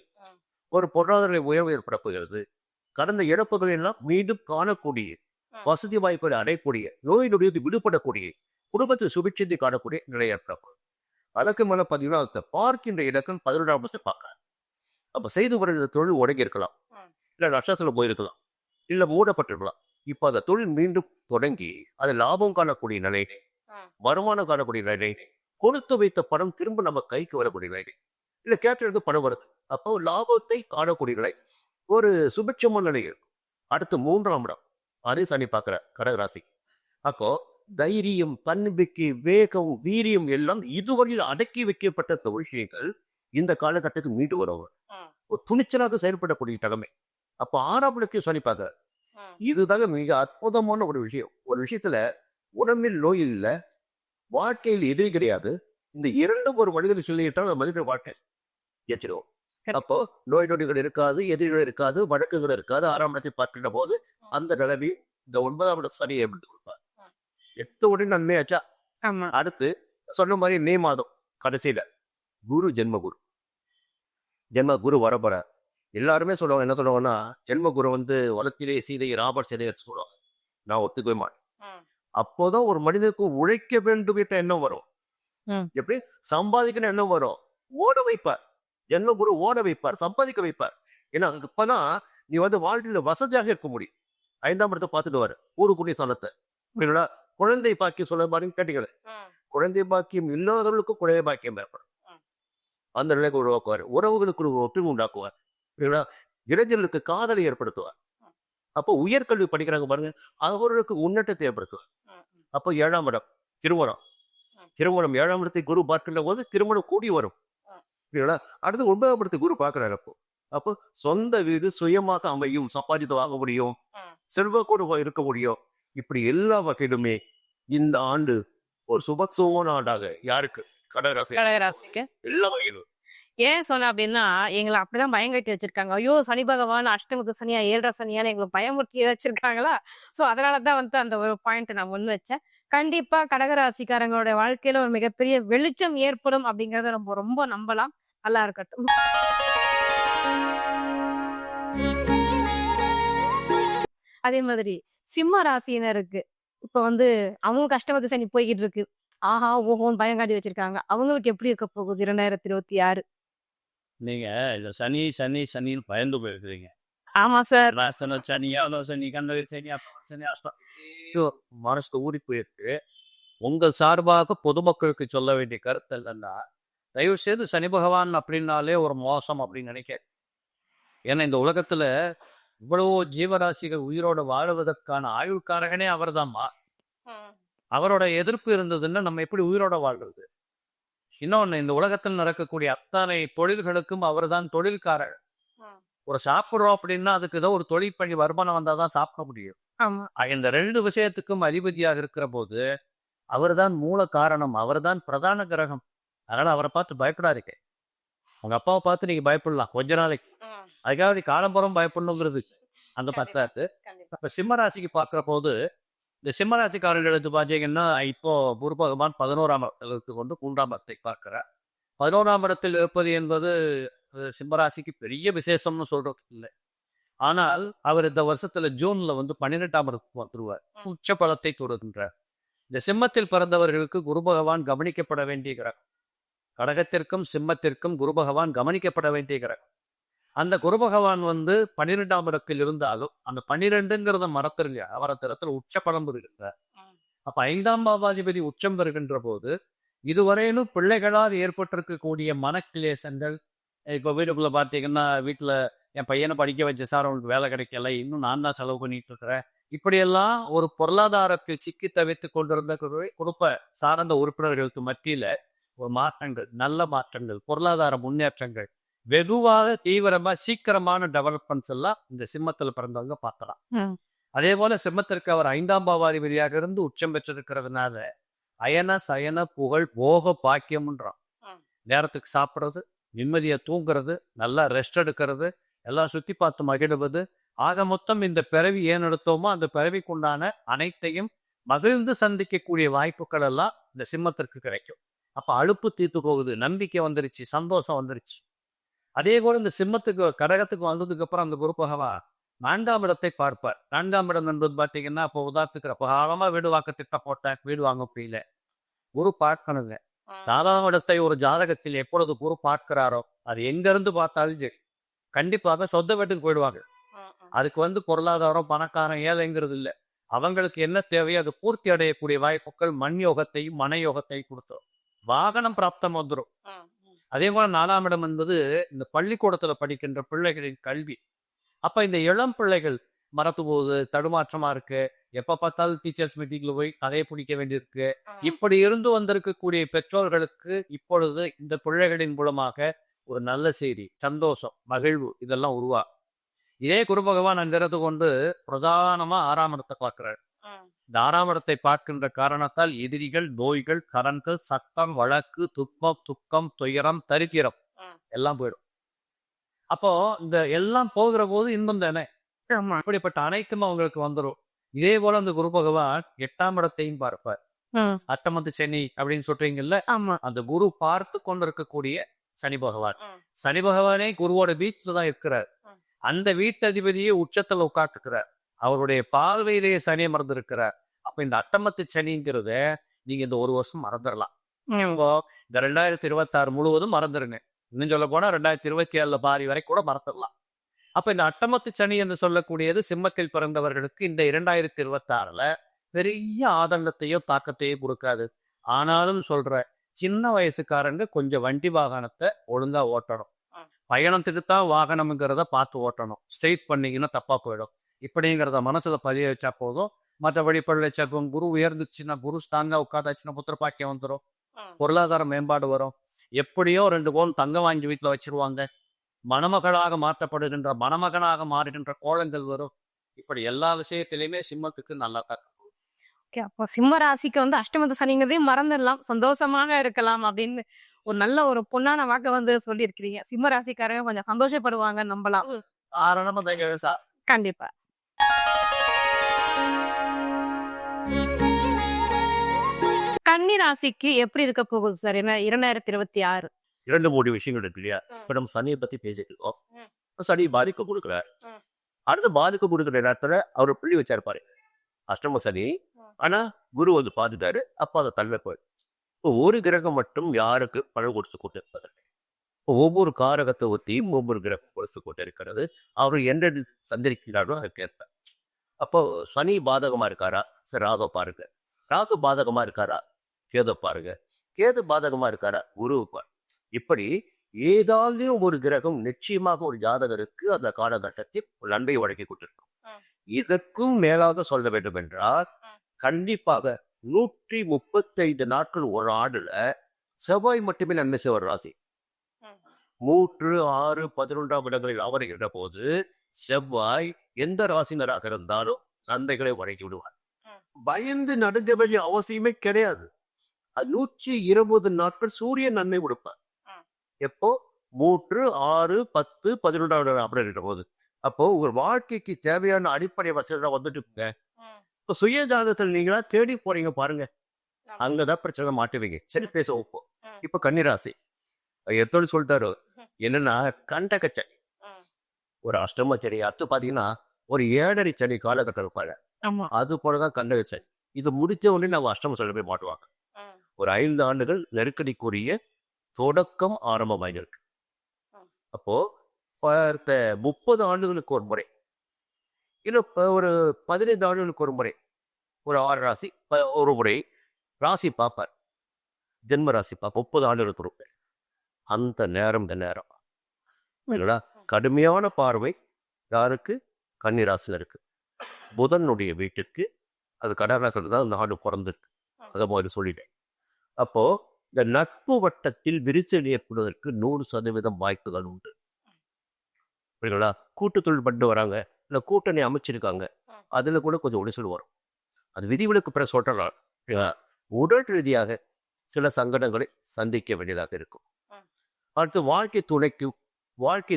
ஒரு பொருளாதார உயர்வு ஏற்பட போகிறது, கடந்த இழப்புகள் எல்லாம் மீண்டும் காணக்கூடிய, வசதி வாய்ப்புகளை அடையக்கூடிய, நோய் நொடியை விடுபடக்கூடிய, குடும்பத்தில் சுபிட்சத்தை காணக்கூடிய நிலை ஏற்படும். அதற்கு மேல பார்த்தீங்கன்னா அதை பார்க்கின்ற இடங்கள் 11ஆம் இடத்தை பார்க்கலாம். அப்ப செய்து வருகிற தொழில் உடங்கி இருக்கலாம், இல்ல நஷ்டத்துல போயிருக்கலாம், இல்ல மூடப்பட்டிருக்கலாம். இப்ப அந்த தொழில் மீண்டும் தொடங்கி அது லாபம் காணக்கூடிய நிலை, வருமானம் காணக்கூடிய நிலை, கொடுத்து வைத்த பணம் திரும்ப நம்ம கைக்கு வரக்கூடிய நிலை, இல்ல கேட்டதுக்கு பணம் வருது, அப்போ லாபத்தை காணக்கூடிய நிலை, ஒரு சுபிட்சமான நிலை இருக்கும். அடுத்து 3ஆம் இடம் அதே சனி பார்க்கிற கடகராசி. அப்போ தைரியம், தன்னம்பிக்கை, வேகம், வீரியம் எல்லாம் இதுவரையில் அடக்கி வைக்கப்பட்ட விஷயங்கள் இந்த காலகட்டத்துக்கு மீண்டு வரும். ஒரு துணிச்சலாக செயல்படக்கூடிய தகமை. அப்போ 6ஆம் இடத்தையும் சனி பார்க்க, இதுதாங்க மிக அற்புதமான ஒரு விஷயம். ஒரு விஷயத்துல உடம்பில் நோய் இல்லை, வாழ்க்கையில் எதிரி கிடையாது, இந்த இரண்டும் ஒரு மனிதனை சொல்லிட்டால் அந்த மனிதன் வாழ்க்கை ஏற்றிடுவோம். அப்போ நோய் நொடிகள் இருக்காது, எதிரிகள் இருக்காது, வழக்குகள் இருக்காது. 6ஆம் இடத்தை பார்க்கின்ற போது அந்த நிலைமை இந்த 9ஆம் இடம் சனியை எப்படி கொடுப்பார். 8 உடனே நன்மையாச்சா. ஆமா. அடுத்து சொன்ன மாதிரி மே மாதம் கடைசியில குரு ஜென்ம குரு வரப்போற. எல்லாருமே சொல்லுவாங்க, என்ன சொல்லுவாங்கன்னா ஜென்மகுரு வந்து வளத்திலே சீதை ராபர்ட் சீதை சொல்லுவாங்க. நான் ஒத்துக்கவே மாட்டேன். அப்போதான் ஒரு மனிதனுக்கு உழைக்க வேண்டும் என்ற எண்ணம் வரும். எப்படி சம்பாதிக்கணும் எண்ணம் வரும், ஓட வைப்பார். ஜென்மகுரு ஓட வைப்பார், சம்பாதிக்க வைப்பார். ஏன்னா அங்க இப்பதான் நீ வந்து வாழ்க்கையில வசதியாக இருக்க முடியும். 5ஆம் இடத்தை பார்த்துட்டு வர ஊருக்குடிய சனத்தை, புரியுங்களா? குழந்தை பாக்கியம் சொல்ல மாதிரி கேட்டீங்களே, குழந்தை பாக்கியம் இல்லாதவர்களுக்கும் குழந்தை பாக்கியம் ஏற்படும். அந்த நிலைக்கு உருவாக்குவார். உறவுகளுக்கு ஒரு ஒற்றுமை உண்டாக்குவார். இளைஞர்களுக்கு காதலை ஏற்படுத்துவார். அப்போ உயர்கல்வி படிக்கிறாங்க பாருங்க, அவர்களுக்கு முன்னேற்றத்தை ஏற்படுத்துவார். அப்போ 7ஆம் இடம் திருமணம் 7ஆம் இடத்தை குரு பார்க்கின்ற போது திருமணம் கூடி வரும். அடுத்து 9ஆம் இடத்தை குரு பார்க்கிறார். அப்போ சொந்த வீடு சுயமாக அமையும், சம்பாதித்து வாங்க முடியும், செல்வ கூட இருக்க முடியும். இப்படி எல்லா வகையிலுமே இந்த ஆண்டு ஒரு சுபத்துவமான ஆண்டாக யாருக்கு? கடகராசிக்கு எல்லா வகையிலும். ஏன் சொன்ன அப்படின்னா, எங்களை அப்படிதான் பயங்கட்டி வச்சிருக்காங்க. ஐயோ சனி பகவான் அஷ்டமத்து சனியா 7.5 சனியான்னு எங்களை பயமுறுத்தி வச்சிருக்காங்களா. ஸோ அதனாலதான் வந்து அந்த ஒரு பாயிண்ட் நான் முன் வச்சேன். கண்டிப்பா கடகராசிக்காரங்களோட வாழ்க்கையில ஒரு மிகப்பெரிய வெளிச்சம் ஏற்படும் அப்படிங்கறத நம்ம ரொம்ப நம்பலாம். நல்லா இருக்கட்டும். அதே மாதிரி சிம்ம ராசியினருக்கு இப்ப வந்து அவங்க கஷ்டமத்து சனி போய்கிட்டு இருக்கு. ஆஹா ஓஹோன்னு பயங்காட்டி வச்சிருக்காங்க. அவங்களுக்கு எப்படி இருக்க போகுது 2026? நீங்க இந்த சனின்னு பயந்து போயிருக்கிறீங்க. ஆமா சார். சனி, சனி, கண்டக சனி, சனி, அஷ்டம் மனசுக்கு ஊறி போயிருக்கு. உங்கள் சார்பாக பொதுமக்களுக்கு சொல்ல வேண்டிய கருத்து என்னன்னா, தயவு செய்து சனி பகவான் அப்படின்னாலே ஒரு மோசம் அப்படின்னு நினைக்க. ஏன்னா இந்த உலகத்துல இவ்வளவு ஜீவராசிகள் உயிரோட வாழுவதற்கான ஆயுள்காரகனே அவர்தான்மா. அவரோட எதிர்ப்பு இருந்ததுன்னா நம்ம எப்படி உயிரோட வாழ்றது? இன்னொன்னு, இந்த உலகத்தில் நடக்கக்கூடிய அத்தனை தொழில்களுக்கும் அவர் தான் தொழில்காரர். ஒரு சாப்பிடுறோம் அப்படின்னா அதுக்கு ஏதோ ஒரு தொழில் பண்ணி வருமானம் வந்தாதான் சாப்பிட முடியும். இந்த 2 விஷயத்துக்கும் அதிபதியாக இருக்கிற போது அவர் தான் மூல காரணம், அவர் தான் பிரதான கிரகம். அதனால அவரை பார்த்து பயப்படாதீங்க. உங்க அப்பாவை பார்த்து நீங்க பயப்படலாம் கொஞ்ச நாளைக்கு, அதுக்காக நீ காலம்புறம் பயப்படணுங்கிறது அந்த கண்டிப்பா. பத்தாது. கண்டிப்பா. இப்ப சிம்ம ராசிக்கு பார்க்கிற போது இந்த சிம்ம ராசிக்காரர்களுக்கு பார்த்தீங்கன்னா இப்போ குரு பகவான் 11ஆம் இடத்திலிருந்து கொண்டு 3ஆம் இடத்தை பார்க்கிறார். 11ஆம் இடத்தில் இருப்பது என்பது சிம்ம ராசிக்கு பெரிய விசேஷம்னு சொல்றது இல்லை. ஆனால் அவர் இந்த வருஷத்துல ஜூன்ல வந்து 12ஆம் இடத்துக்கு வந்துருவார். உச்ச பலத்தை தொடுகின்றார். இந்த சிம்மத்தில் பிறந்தவர்களுக்கு குரு பகவான் கவனிக்கப்பட வேண்டிய கிரகம். கடகத்திற்கும் சிம்மத்திற்கும் குரு பகவான் கவனிக்கப்பட வேண்டிய கிரகம். அந்த குரு பகவான் வந்து 12ஆம் இடத்தில் இருந்தாலும் அந்த 12ங்கிறத மறத்துருங்க. அவரத்திடத்தில் உச்ச பலம் பெறுகின்றார். அப்ப 5ஆம் பாவாதிபதி உச்சம் பெறுகின்ற போது இதுவரையிலும் பிள்ளைகளால் ஏற்பட்டிருக்கக்கூடிய மனக்கிலேசங்கள், இப்போ வீட்டுக்குள்ள பார்த்தீங்கன்னா வீட்டில் என் பையனை படிக்க வச்ச சார் அவனுக்கு வேலை கிடைக்கல, இன்னும் நான் தான் செலவு பண்ணிட்டு இருக்கிறேன், இப்படியெல்லாம் ஒரு பொருளாதாரத்தில் சிக்கி தவித்து கொண்டிருந்த குடும்ப சார்ந்த உறுப்பினர்களுக்கு மத்தியில் ஒரு மாற்றங்கள், நல்ல மாற்றங்கள், பொருளாதார முன்னேற்றங்கள், வெகுவாக தீவிரமா சீக்கிரமான டெவலப்மெண்ட்ஸ் எல்லாம் இந்த சிம்மத்தில் பிறந்தவங்க பார்க்கலாம். அதே போல சிம்மத்திற்கு அவர் 5ஆம் பாவாதிபதியாக இருந்து உச்சம் பெற்றிருக்கிறதுனால அயன சயன புகழ் போக பாக்கியம்ன்றான். நேரத்துக்கு சாப்பிட்றது, நிம்மதியை தூங்குறது, நல்லா ரெஸ்ட் எடுக்கிறது, எல்லாம் சுத்தி பார்த்து மகிழ்வது, ஆக மொத்தம் இந்த பிறவி ஏன் எடுத்தோமோ அந்த பிறவிக்குண்டான அனைத்தையும் மகிழ்ந்து சந்திக்கக்கூடிய வாய்ப்புகள் எல்லாம் இந்த சிம்மத்திற்கு கிடைக்கும். அப்ப அலுப்பு தீர்த்து போகுது, நம்பிக்கை வந்துருச்சு, சந்தோஷம் வந்துருச்சு. அதே போல இந்த சிம்மத்துக்கு கடகத்துக்கு வந்ததுக்கு அப்புறம் அந்த குரு பகவான் 4ஆம் இடத்தை பார்ப்பார். 4ஆம் இடம் என்பது பார்த்தீங்கன்னா இப்போ உதாரணத்துக்கு அப்போ காலமா வீடு வாங்க திட்டம் போட்டேன், வீடு வாங்க முடியல, குரு பார்க்கணுங்க. 4ஆம் இடத்தை ஒரு ஜாதகத்தில் எப்பொழுது குரு பார்க்கிறாரோ அது எங்க இருந்து பார்த்தாலும் சரி கண்டிப்பாக சொந்த வீட்டுக்கு போயிடுவாங்க. அதுக்கு வந்து பொருளாதாரம் பணக்காரன் ஏழைங்கிறது இல்லை. அவங்களுக்கு என்ன தேவையோ அது பூர்த்தி அடையக்கூடிய வாய்ப்புகள் மண் யோகத்தையும் மன யோகத்தையும் கொடுத்தோம். வாகனம் பிராப்தம் வந்துடும். அதே போல 4ஆம் இடம் என்பது இந்த பள்ளிக்கூடத்துல படிக்கின்ற பிள்ளைகளின் கல்வி. அப்ப இந்த இளம் பிள்ளைகள் மறத்து போகுது, தடுமாற்றமா இருக்கு, எப்ப பார்த்தாலும் டீச்சர்ஸ் மீட்டிங்ல போய் கதையை பிடிக்க வேண்டியிருக்கு, இப்படி இருந்து வந்திருக்கக்கூடிய பெற்றோர்களுக்கு இப்பொழுது இந்த பிள்ளைகளின் மூலமாக ஒரு நல்ல செய்தி, சந்தோஷம், மகிழ்வு இதெல்லாம் உருவாகும். இதே குரு பகவான் அந்த இடத்து கொண்டு பிரதானமா 6ஆம் இடத்தை பார்க்கிறார். இந்த 6ஆம் இடத்தை பார்க்கின்ற காரணத்தால் எதிரிகள், நோய்கள், கடன்கள், சட்டம், வழக்கு, துன்பம், துக்கம், துயரம், தரித்திரம் எல்லாம் போயிடும். அப்போ இந்த எல்லாம் போகிற போது இன்பம் தானே, இப்படிப்பட்ட அனைத்தும் அவங்களுக்கு வந்துடும். இதே போல அந்த குரு பகவான் 8ஆம் இடத்தையும் பார்ப்பார். அட்டமத்து சனி அப்படின்னு சொல்றீங்கல்ல, அந்த குரு பார்த்து கொண்டிருக்கக்கூடிய சனி பகவான். சனி பகவானே குருவோட வீட்டுல தான் இருக்கிறார். அந்த வீட்டதிபதியே உச்சத்துல உட்காட்டுக்கிறார். அவருடைய பார்வையிலேயே சனி மறந்துருக்கிறார். அப்ப இந்த அட்டமத்து சனிங்கிறத நீங்க இந்த ஒரு வருஷம் மறந்துடலாம். இந்த 2026 முழுவதும் மறந்துருங்க. இன்னும் சொல்ல போனா 2027 பாரி வரை கூட மறந்துடலாம். அப்ப இந்த அட்டமத்து சனி என்று சொல்லக்கூடியது சிம்மத்தில் பிறந்தவர்களுக்கு இந்த 2026ல பெரிய ஆதங்கத்தையோ தாக்கத்தையோ கொடுக்காது. ஆனாலும் சொல்ற சின்ன வயசுக்காரங்க கொஞ்சம் வண்டி வாகனத்தை ஒழுங்கா ஓட்டணும். பயணத்துக்கு தான் வாகனம்ங்கிறத பார்த்து ஓட்டணும். ஸ்ட்ரெயிட் பண்ணீங்கன்னா தப்பா போயிடும். இப்படிங்கிறத மனசுல பதிய வச்சா போதும். மற்றபடி பழச்சப்பம் குரு உயர்ந்துச்சுன்னா, குரு ஸ்ட்ராங்கா உட்காந்தாச்சுன்னா புத்திரபாக்கியம் வந்துடும், பொருளாதார மேம்பாடு வரும். எப்படியோ 2 பவுன் தங்கம் வாங்கி வீட்டில் வச்சிருவாங்க. மணமகளாக மாற்றப்படுகின்ற மணமகனாக மாறுகின்ற கோலங்கள் வரும். இப்படி எல்லா விஷயத்திலையுமே சிம்மத்துக்கு நல்லா தான். அப்போ சிம்ம ராசிக்கு வந்து அஷ்டமத்து சனிங்கிறதையும் மறந்துடலாம், சந்தோஷமாக இருக்கலாம் அப்படின்னு ஒரு நல்ல ஒரு பொன்னான வாக்க வந்து சொல்லியிருக்கிறீங்க. சிம்ம ராசிக்காரங்க கொஞ்சம் சந்தோஷப்படுவாங்க, நம்பலாம். கண்டிப்பா. கன்னி ராசிக்கு எப்படி இருக்க போகுது சார்? என்ன 2026 2 விஷயங்கள் இருக்கு இல்லையா? இப்ப நம்ம சனியை பத்தி பேசிட்டு இருக்கோம். சனி பாதிக்க கொடுக்குறாரு. அடுத்து பாதிக்க கொடுக்குற நேரத்துல அவர் புள்ளி வச்சிருப்பாரு அஷ்டம சனி. ஆனா குரு வந்து பார்த்துட்டாரு. அப்ப அதை தள்ள போய் ஒரு கிரகம் மட்டும் யாருக்கு பழம் கொடுத்து கொண்டு இருப்பது? ஒவ்வொரு காரகத்தை ஒத்தியும் ஒவ்வொரு கிரகம் கொடுத்து கொண்டு இருக்கிறது. அவர் எந்த சந்திரிக்கிறாரோ அதுக்கு ஏற்ப. அப்போ சனி பாதகமா இருக்காரா? சரி, ராகு பாருங்க. ராகு பாதகமா இருக்காரா? கேது பாருங்க. கேது பாதகமா இருக்காரா? குரு பாரு. இப்படி ஏதாவது ஒரு கிரகம் நிச்சயமாக ஒரு ஜாதகருக்கு அந்த காலகட்டத்தில் நன்மை வழங்கி கொண்டிருக்கும். இதற்கும் மேலாக சொல்ல வேண்டும் என்றால் கண்டிப்பாக 135 நாட்கள் ஒரு ஆண்டுல செவ்வாய் மட்டுமே நன்மை செய்வார் ராசி. 3, 6, 11ஆம் இடங்களில் அமர்கின்ற போது செவ்வாய் எந்த ராசினராக இருந்தாலும் நன்மைகளை வழங்கி விடுவார். பயந்து நடுங்க வேண்டிய அவசியமே கிடையாது. 120 நாட்கள் சூரியன் நன்மை கொடுப்பார். எப்போ? 3, 6, 10, 11ஆம் இடம் அப்படின்ற போது அப்போ ஒரு வாழ்க்கைக்கு தேவையான அடிப்படை வசதி வந்துட்டு இருக்குங்க. இப்போ சுய ஜாதகத்தில் நீங்களா தேடி போறீங்க பாருங்க, அங்கதான் பிரச்சனை மாட்டுவீங்க. சரி பேசுவோம் இப்போ. இப்போ கன்னிராசி எத்தோடு சொல்லிட்டாரு என்னன்னா கண்டகச்சனி, ஒரு அஷ்டமச்சனி, அடுத்து பாத்தீங்கன்னா ஒரு 7.5 சனி காலகட்டம் இருப்பாங்க. ஆமா. அது போலதான் கண்டகச்சனி. இது முடிச்ச உடனே நம்ம அஷ்டம சொல்ல போய் மாட்டுவாங்க. ஒரு 5 ஆண்டுகள் நெருக்கடிக்குரிய தொடக்கம் ஆரம்பமாயிருக்கு. அப்போ பார்த்த 30 ஆண்டுகளுக்கு ஒரு முறை, இல்லை ஒரு 15 ஆண்டுகளுக்கு ஒரு முறை, ஒரு 6 ராசி ஒரு முறை ராசி பார்ப்பார். ஜென்ம ராசி பார்ப்ப 30 ஆண்டுகளுக்கு ஒரு முறை. அந்த நேரம் இந்த நேரம் இல்லைங்களா? கடுமையான பார்வை யாருக்கு? கன்னிராசியில் இருக்கு. புதனுடைய வீட்டுக்கு. அது கடகராசியில் தான் அந்த ஆண்டு பிறந்திருக்கு. அதை மாதிரி சொல்லிட்டேன். அப்போ இந்த நட்பு வட்டத்தில் விரிசல் ஏற்படுவதற்கு 100% வாய்ப்புகள் உண்டு. புரியுங்களா? கூட்டு தொழில் பண்ணிட்டு வராங்க, இல்லை கூட்டணி அமைச்சிருக்காங்க, அதுல கூட கொஞ்சம் உடைசல் வரும். அது விதிவிலக்கு பிற சொல்றான். உடல் ரீதியாக சில சங்கடங்களை சந்திக்க வேண்டியதாக இருக்கும். அடுத்து வாழ்க்கை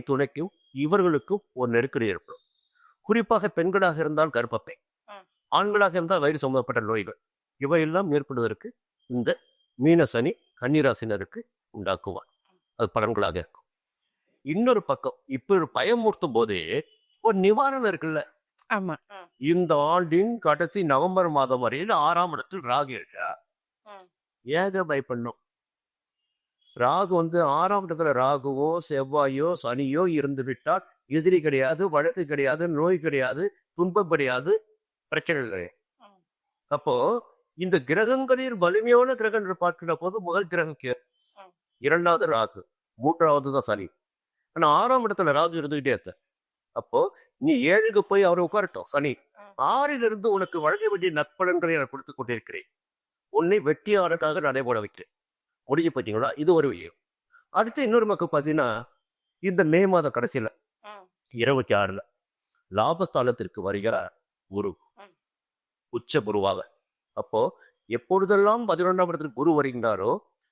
துணைக்கும் இவர்களுக்கும் ஒரு நெருக்கடி ஏற்படும். குறிப்பாக பெண்களாக இருந்தால் கர்ப்பப்பை, ஆண்களாக இருந்தால் வயிறு சம்பந்தப்பட்ட நோய்கள், இவையெல்லாம் ஏற்படுவதற்கு இந்த மீன சனி கன்னிராசினருக்கு உண்டாக்குவார். அது பலன்களாக இருக்கும். இன்னொரு பக்கம் இப்ப ஒரு பயமுறுத்தும் போதே ஒரு நிவாரணம் இருக்குல்ல. ஆமா. இந்த ஆண்டின் கடைசி நவம்பர் மாதம் வரையில் 6ஆம் இடத்தில் ராகு இருக்கா. ஏக பயப்படணும். ராகு 6ஆம் இடத்துல ராகுவோ செவ்வாயோ சனியோ இருந்து விட்டால் எதிரி கிடையாது, வழக்கு கிடையாது, நோய் கிடையாது, துன்பம் கிடையாது, பிரச்சனை கிடையாது. அப்போ இந்த கிரகங்களில் வலிமையான கிரகம் பார்க்கிற போது முதல் கிரகம் கேது, 2வது ராகு, 3வது தான் சனி. ஆனா 6ஆம் இடத்துல ராகு இருந்துகிட்டே இருக்க. அப்போ நீ 7க்கு போய் அவரை உட்காரட்டும் சனி, 6லிருந்து உனக்கு வழங்க வேண்டிய நற்பலன்களை நான் கொடுத்து கொண்டிருக்கிறேன். உன்னை வெற்றியாளருக்காக நடைபெற வைக்கிறேன். முடிஞ்சு பார்த்தீங்களா? இது ஒரு விஷயம். அடுத்து இன்னொரு மக்கள் பார்த்தீங்கன்னா, இந்த மே மாதம் கடைசியில 26ல லாபஸ்தானத்திற்கு வருகிறார் குரு, உச்ச குருவாக. அப்போ எப்பொழுதெல்லாம் 11ஆம் இடத்துக்கு குரு வருகின்றாரோ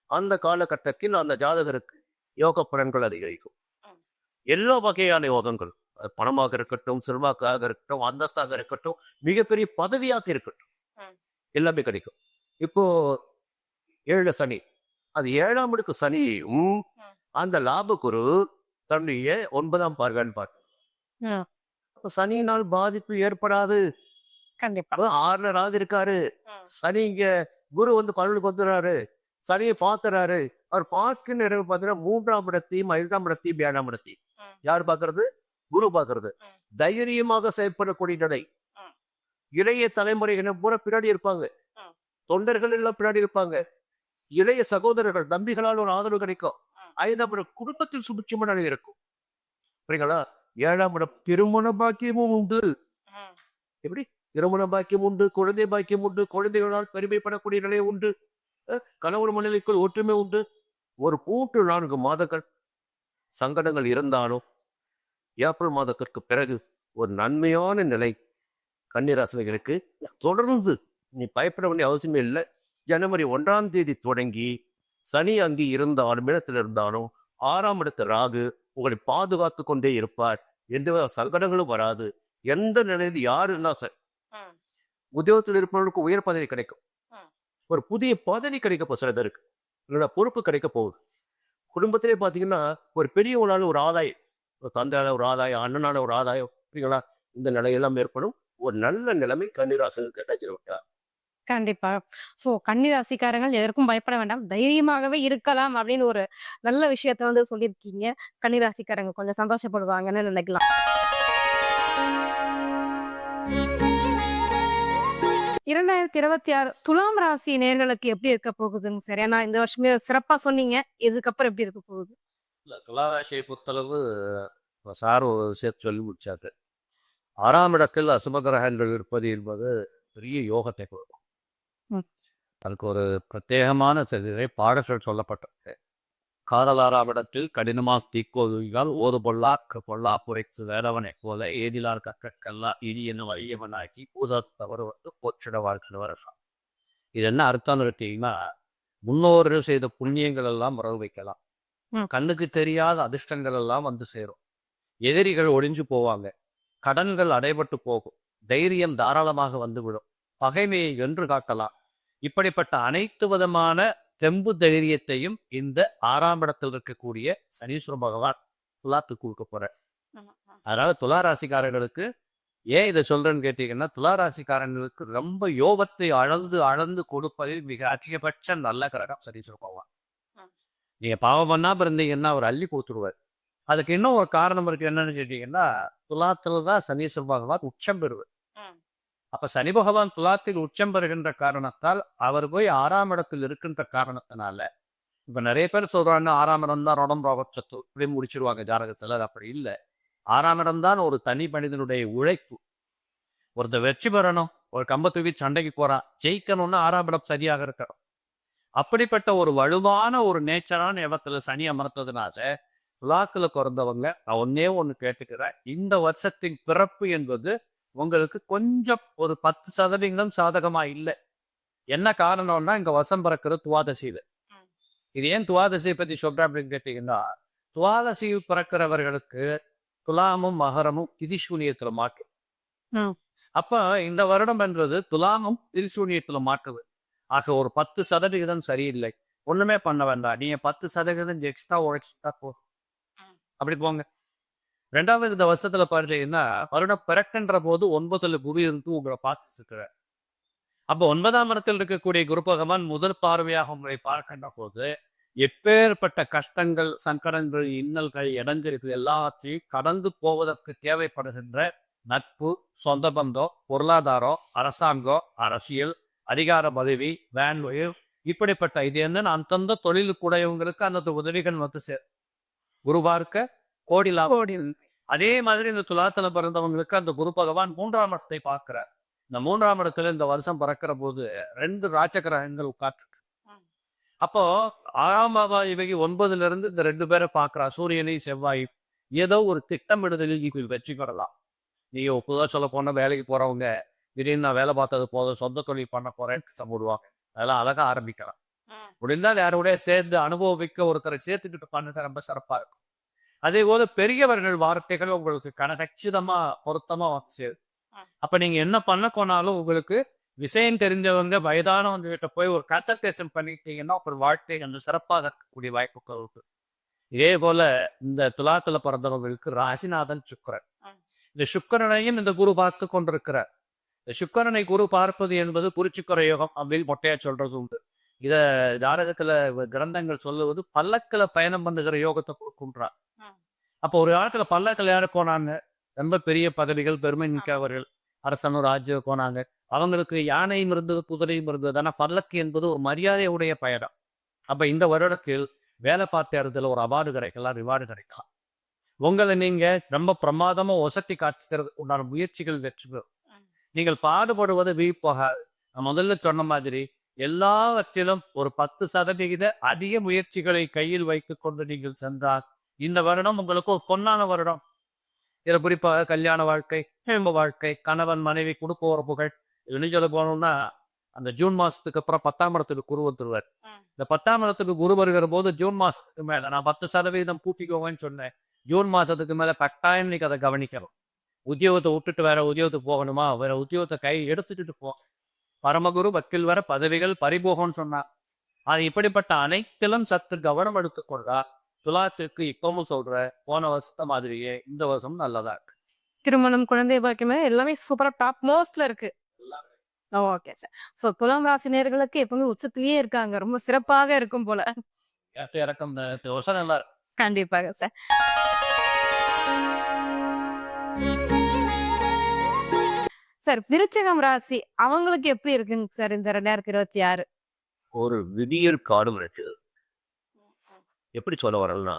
அந்த காலகட்டத்தில் அந்த ஜாதகருக்கு யோக பலன்கள் அதிகரிக்கும். எல்லா வகையான யோகங்கள், பணமாக இருக்கட்டும், செல்வாக்காக இருக்கட்டும், அந்தஸ்தாக இருக்கட்டும், மிகப்பெரிய பதவியாக இருக்கட்டும், எல்லாமே கிடைக்கும். இப்போ 7 சனி, அது 7ஆம் இடத்து சனியும் அந்த லாபகுரு தன்னுடைய 9ஆம் பார்வைன்னு பார்க்க, சனியினால் பாதிப்பு ஏற்படாது. கண்டிப்பா. 6ல ராகு இருக்காரு, சனி இங்க குரு 11க்கு வந்துடுறாரு, சனியை பார்த்துறாரு. அவர் பார்க்க நிறைவு பார்த்தீங்கன்னா 3ஆம் இடத்தையும் 5ஆம் இடத்தையும் 7ஆம் இடத்தையும் யார் பார்க்கறது? குரு பார்க்கறது. தைரியமாக செயல்படக்கூடிய நிலை. இளைய தலைமுறையினர் பூரா பின்னாடி இருப்பாங்க, தொண்டர்கள் எல்லாம் பின்னாடி இருப்பாங்க, இளைய சகோதரர்கள் நம்பிகளால் ஒரு ஆதரவு கிடைக்கும். 5ஆம் இடம் குடும்பத்தில் சுபிட்சமான நிலை இருக்கும். புரியுங்களா? 7ஆம் இடம் திருமண பாக்கியமும் உண்டு. எப்படி? திருமண பாக்கியம் உண்டு, குழந்தை பாக்கியம் உண்டு, குழந்தைகளால் பெருமைப்படக்கூடிய நிலை உண்டு, கணவன் மனைவிக்குள் ஒற்றுமை உண்டு. ஒரு 3-4 மாதங்கள் சங்கடங்கள் இருந்தாலும் ஏப்ரல் மாதத்திற்கு பிறகு ஒரு நன்மையான நிலை கன்னிராசினர்களுக்கு தொடர்ந்து. நீ பயப்பட வேண்டிய அவசியமே இல்லை. ஜனவரி 1ஆம் தேதி தொடங்கி சனி அங்கே இருந்தாலும் இடத்தில் இருந்தாலும் 6ஆம் இடத்து ராகு உங்களை பாதுகாத்து கொண்டே இருப்பார். எந்த சங்கடங்களும் வராது. எந்த நிலையில் யாரு இருந்தா சார், உத்தியோகத்தில் இருப்பவர்களுக்கு உயர் பதவி கிடைக்கும், ஒரு புதிய பதவி கிடைக்க சில பேருக்கு என்னோட பொறுப்பு கிடைக்க போகுது. குடும்பத்திலே பார்த்தீங்கன்னா ஒரு பெரியவனால ஒரு ஆதாயம், ஒரு தந்தையால ஒரு ஆதாயம், அண்ணனால ஒரு ஆதாயம், புரியுங்களா? இந்த நிலையெல்லாம் ஏற்படும். ஒரு நல்ல நிலைமை கன்னிராசிக்கு கிடைச்சிருக்கா. கண்டிப்பா. சோ கன்னிராசிக்காரங்கள் எதற்கும் பயப்பட வேண்டாம், தைரியமாகவே இருக்கலாம் அப்படின்னு ஒரு நல்ல விஷயத்த சொல்லியிருக்கீங்க. கன்னிராசிக்காரங்க கொஞ்சம் சந்தோஷப்படுவாங்கன்னு நினைக்கலாம். 2026 துலாம் ராசி நேர்களுக்கு எப்படி இருக்க போகுதுன்னு சரி, ஏன்னா இந்த வருஷமே சிறப்பா சொன்னீங்க, இதுக்கப்புறம் எப்படி இருக்க போகுது? துளாராசியை பொறுத்தளவு சார் ஒரு விஷயத்தை சொல்லி முடிச்சாரு. 6ஆம் இடத்தில் அசுப கிரகங்கள் இருப்பது என்பது பெரிய யோகத்தை கொடுக்கும். அதுக்கு ஒரு பிரத்யேகமான சில பாடல்கள் சொல்லப்பட்டிருக்கு. காதல் 6ஆம் இடத்தில் கடினமாக தீக்கோதுகால் ஓது பொல்லா புரைத்து வேறவனை போல ஏதிலார் கற்கெல்லாம் இனி என்ன வலியவனாக்கி பூதத்தவர் போற்றிட வாழ்க்கை வரலாம். இது என்ன அர்த்தம் இருக்கீங்கன்னா, முன்னோர்கள் செய்த புண்ணியங்கள் எல்லாம் வரவு வைக்கலாம், கண்ணுக்கு தெரியாத அதிர்ஷ்டங்கள் எல்லாம் வந்து சேரும், எதிரிகள் ஒழிஞ்சு போவாங்க, கடன்கள் அடைபட்டு போகும், தைரியம் தாராளமாக வந்துவிடும், பகைமையை வென்று காட்டலாம். இப்படிப்பட்ட அனைத்து விதமான தெம்பு தைரியத்தையும் இந்த 6ஆம் இடத்தில் இருக்கக்கூடிய சனீஸ்வர பகவான் துலாத்துக்கு கொடுக்க போறார். அதனால துலா ராசிக்காரர்களுக்கு ஏன் இதை சொல்றேன்னு கேட்டீங்கன்னா, துலா ராசிக்காரங்களுக்கு ரொம்ப யோகத்தை அளந்து அளந்து கொடுப்பதில் மிக அதிகபட்ச நல்ல கிரகம் சனீஸ்வர பகவான். நீங்க பாவம் பண்ணாம இருந்தீங்கன்னா அவர் அள்ளி கொடுத்துருவார். அதுக்கு இன்னும் ஒரு காரணம் இருக்கு. என்னன்னு கேட்டீங்கன்னா, துலாத்துல தான் சனீஸ்வர பகவான் உச்சம் பெறுவார். அப்ப சனி பகவான் துலாத்தில் உச்சம் பெறுகின்ற காரணத்தால் அவர் போய் 6ஆம் இடத்தில் இருக்கின்ற காரணத்தினால, இப்ப நிறைய பேர் சொல்றாங்க 6ஆம் இடம் தான் ரணம் ரோகம் சத்து இப்படி முடிச்சிருவாங்க ஜாதகத்துல. அது அப்படி இல்லை. 6ஆம் இடம் தான் ஒரு தனி மனிதனுடைய உழைப்பு. ஒருத்தர் வெற்றி பெறணும், ஒரு கம்பத்துக்கு சண்டைக்கு போறான், ஜெயிக்கணும்னா 6ஆம் இடம் சரியாக இருக்கணும். அப்படிப்பட்ட ஒரு வலுவான ஒரு நேச்சரான இடத்துல சனி அமர்த்ததுனால துலாக்குல பிறந்தவங்க, நான் ஒன்னே ஒண்ணு கேட்டுக்கிறேன், இந்த வருஷத்தின் பிறப்பு என்பது உங்களுக்கு கொஞ்சம் ஒரு 10% சாதகமா இல்லை. என்ன காரணம்னா, இங்க வருஷம் பிறக்கிறது துவாதசியில. இது ஏன் துவாதசியை பத்தி சொல்றேன் அப்படின்னு கேட்டீங்கன்னா, துவாதசியில் பிறக்கிறவர்களுக்கு துலாமும் மகரமும் திரிசூனியத்துல மாற்று. அப்ப இந்த வருடம் என்றது துலாமும் திரிசூனியத்துல மாற்றுது. ஆக ஒரு 10% சரியில்லை, ஒண்ணுமே பண்ண வேண்டாம், நீங்க 10% எக்ஸ்ட்ரா உழைச்சிட்டா போதும், அப்படி போங்க. 2வது இந்த வருஷத்துல பார்த்தீங்கன்னா, வருடம் பிறக்கின்ற போது 9ல் குரு இருந்து உங்களை பார்த்துட்டு இருக்கிறார். அப்போ 9ஆம் இடத்தில் இருக்கக்கூடிய குரு பகவான் முதல் பார்வையாக உங்களை பார்க்கின்ற போது, எப்பேற்பட்ட கஷ்டங்கள், சங்கடங்கள், இன்னல்கள், இடைஞ்சல்கள் எல்லாத்தையும் கடந்து போவதற்கு தேவைப்படுகின்ற நட்பு, சொந்த பந்தம், பொருளாதாரம், அரசாங்கம், அரசியல், அதிகார பதவி, வேன்வயு, இப்படிப்பட்ட இது என்னன்னு அந்தந்த தொழிலுக்குடையவங்களுக்கு அந்த உதவிகள் வந்து சேரும். குரு பார்க்க கோடி லாபம். அதே மாதிரி இந்த துலாத்துல பிறந்தவங்களுக்கு அந்த குரு பகவான் 3ஆம் இடத்தை பார்க்கிறார். இந்த 3ஆம் இடத்துல இந்த வருஷம் பிறக்கிற போது 2 ராஜகிரகங்கள் உட்கார்ந்து, அப்போ 6ஆம் இவங்க 9ல இருந்து இந்த 2 பேரை பார்க்கிறா, சூரியனை செவ்வாய். ஏதோ ஒரு திட்டமிடுதலில் வெற்றி பெறலாம். நீங்க புதுதாக சொல்ல போனா வேலைக்கு போறவங்க திடீர்னு நான் வேலை பார்த்தது போதும், சொந்த தொழில் பண்ண போறேன்னு சொல்லுவாங்க. அதெல்லாம் அழகா ஆரம்பிக்கலாம். முடிந்தால் யாரோட சேர்ந்து அனுபவிக்க ஒருத்தரை சேர்த்துக்கிட்டு பண்ணது ரொம்ப சிறப்பா இருக்கும். அதே போல பெரியவர்கள் வார்த்தைகள் உங்களுக்கு கச்சிதமா பொருத்தமா வந்து சேரும். அப்ப நீங்க என்ன பண்ண போனாலும் உங்களுக்கு விஷயம் தெரிஞ்சவங்க வயதானவங்க கிட்ட போய் ஒரு கன்சல்டேஷன் பண்ணிக்கிட்டீங்கன்னா ஒரு வாழ்க்கை கொஞ்சம் சிறப்பாக இருக்கக்கூடிய வாய்ப்புகள் இருக்கு. இதே போல இந்த துலாத்துல பிறந்தவங்களுக்கு ராசிநாதன் சுக்கிரன். இந்த சுக்கிரனையும் இந்த குரு பார்த்து கொண்டிருக்கிறார். இந்த சுக்கிரனை குரு பார்ப்பது என்பது புரிச்சுக்கிற யோகம் அப்படின்னு மொட்டையா சொல்றது உண்டு. இத ஜாதகத்துல கிரந்தங்கள் சொல்லுவது பல்லக்கில பயணம் பண்ணுகிற யோகத்தை கொடுக்குன்றார். அப்போ ஒரு காலத்துல பல்லக்கில் யாரு போனாங்க, ரொம்ப பெரிய பதவிகள், பெருமை மிக்கவர்கள், அரசனும் ராஜ்யம் போனாங்க. அவங்களுக்கு யானையும் இருந்தது, குதிரையும் இருந்தது. ஆனா பல்லக்கு என்பது ஒரு மரியாதையுடைய பயணம். அப்ப இந்த வருடத்தில் வேலை பார்த்த இடத்துல ஒரு அவார்டு கிடைக்கலாம், ரிவார்டு கிடைக்கலாம். உங்களை நீங்க ரொம்ப பிரமாதமா ஒசத்தி காட்டுகிறது உண்டான முயற்சிகள் வெற்றி பெறும். நீங்கள் பாடுபடுவது வீழ்போகாது. நான் முதல்ல சொன்ன மாதிரி எல்லாவற்றிலும் ஒரு 10% அதிக முயற்சிகளை கையில் வைத்துக் கொண்டு நீங்கள் சென்றால் இந்த வருடம் உங்களுக்கு ஒரு பொன்னான வருடம். இதில் குறிப்பாக கல்யாண வாழ்க்கை, குடும்ப வாழ்க்கை, கணவன் மனைவி, குடும்ப உறவுகள், இன்னும் சொல்ல போனோம்னா அந்த ஜூன் மாசத்துக்கு அப்புறம் 10ஆம் இடத்துக்கு குரு வந்துருவார். இந்த 10ஆம் இடத்துக்கு குரு வருகிற போது ஜூன் மாசத்துக்கு மேல நான் 10% கூட்டிக்கோங்கன்னு சொன்னேன். ஜூன் மாசத்துக்கு மேல கட்டாயம் நீங்க அதை கவனிக்கணும். உத்தியோகத்தை விட்டுட்டு வேற உத்தியோகத்துக்கு போகணுமா, வேற உத்தியோகத்தை கை எடுத்துட்டு போ. பரமகுரு வக்கீல் வர பதவிகள் பறிபோகம்னு சொன்னார். அது இப்படிப்பட்ட அனைத்திலும் சற்று கவனம் எடுத்துக்கொண்டா துலாத்துக்கு இப்பவும் சொல்ற போன வருஷத்த மாதிரியே இந்த வருஷம் நல்லதா இருக்கு. திருமணம், குழந்தை பாக்கியமே எல்லாமே சூப்பரா டாப் மோஸ்ட்ல இருக்கு. Okay sir. ஸோ துலாம் ராசி நேயர்களுக்கு எப்பவுமே உச்சத்திலேயே இருக்காங்க. ரொம்ப சிறப்பாக இருக்கும் போல. இறக்கம் இந்த வருஷம் நல்லா இருக்கு. கண்டிப்பாக சார். சார் விருச்சிகம் ராசி அவங்களுக்கு எப்படி இருக்குங்க சார் இந்த 2026? ஒரு விதியல் காடும் இருக்கு. எப்படி சொல்ல வரேன்னா,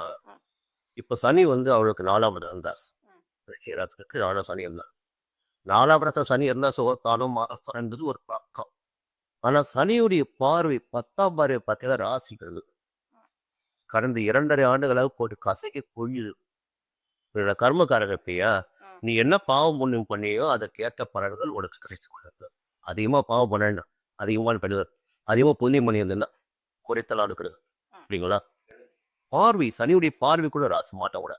இப்ப சனி வந்து அவளுக்கு 4ஆம் இடம் இருந்தார். ராசிக்கு 4ஆம் சனி இருந்தார். 4ஆம் இடத்துல சனி இருந்தா சுகத்தாலும் மாசம் என்பது ஒரு பக்கம். ஆனா சனியுடைய பார்வை 10ஆம் பார்வை பார்த்தீங்கன்னா ராசிகள் கடந்த 2.5 ஆண்டுகளாக போட்டு கசைக்கு கொள்ளுது. கர்மகாரகத்தையா நீ என்ன பாவம் புண்ணியம் பண்ணியோ அதை கேட்ட பலன்கள் உனக்கு கிடைச்சு கொள்ளுது. அதிகமா பாவம் பண்ண, அதிகமான பெண்கள், அதிகமா புண்ணியம் பண்ணியிருந்தா குறைத்தலாம் இருக்கிறது. அப்படிங்களா? பார்வை சனியுடைய பார்வை கூட ராசி மாட்ட கூட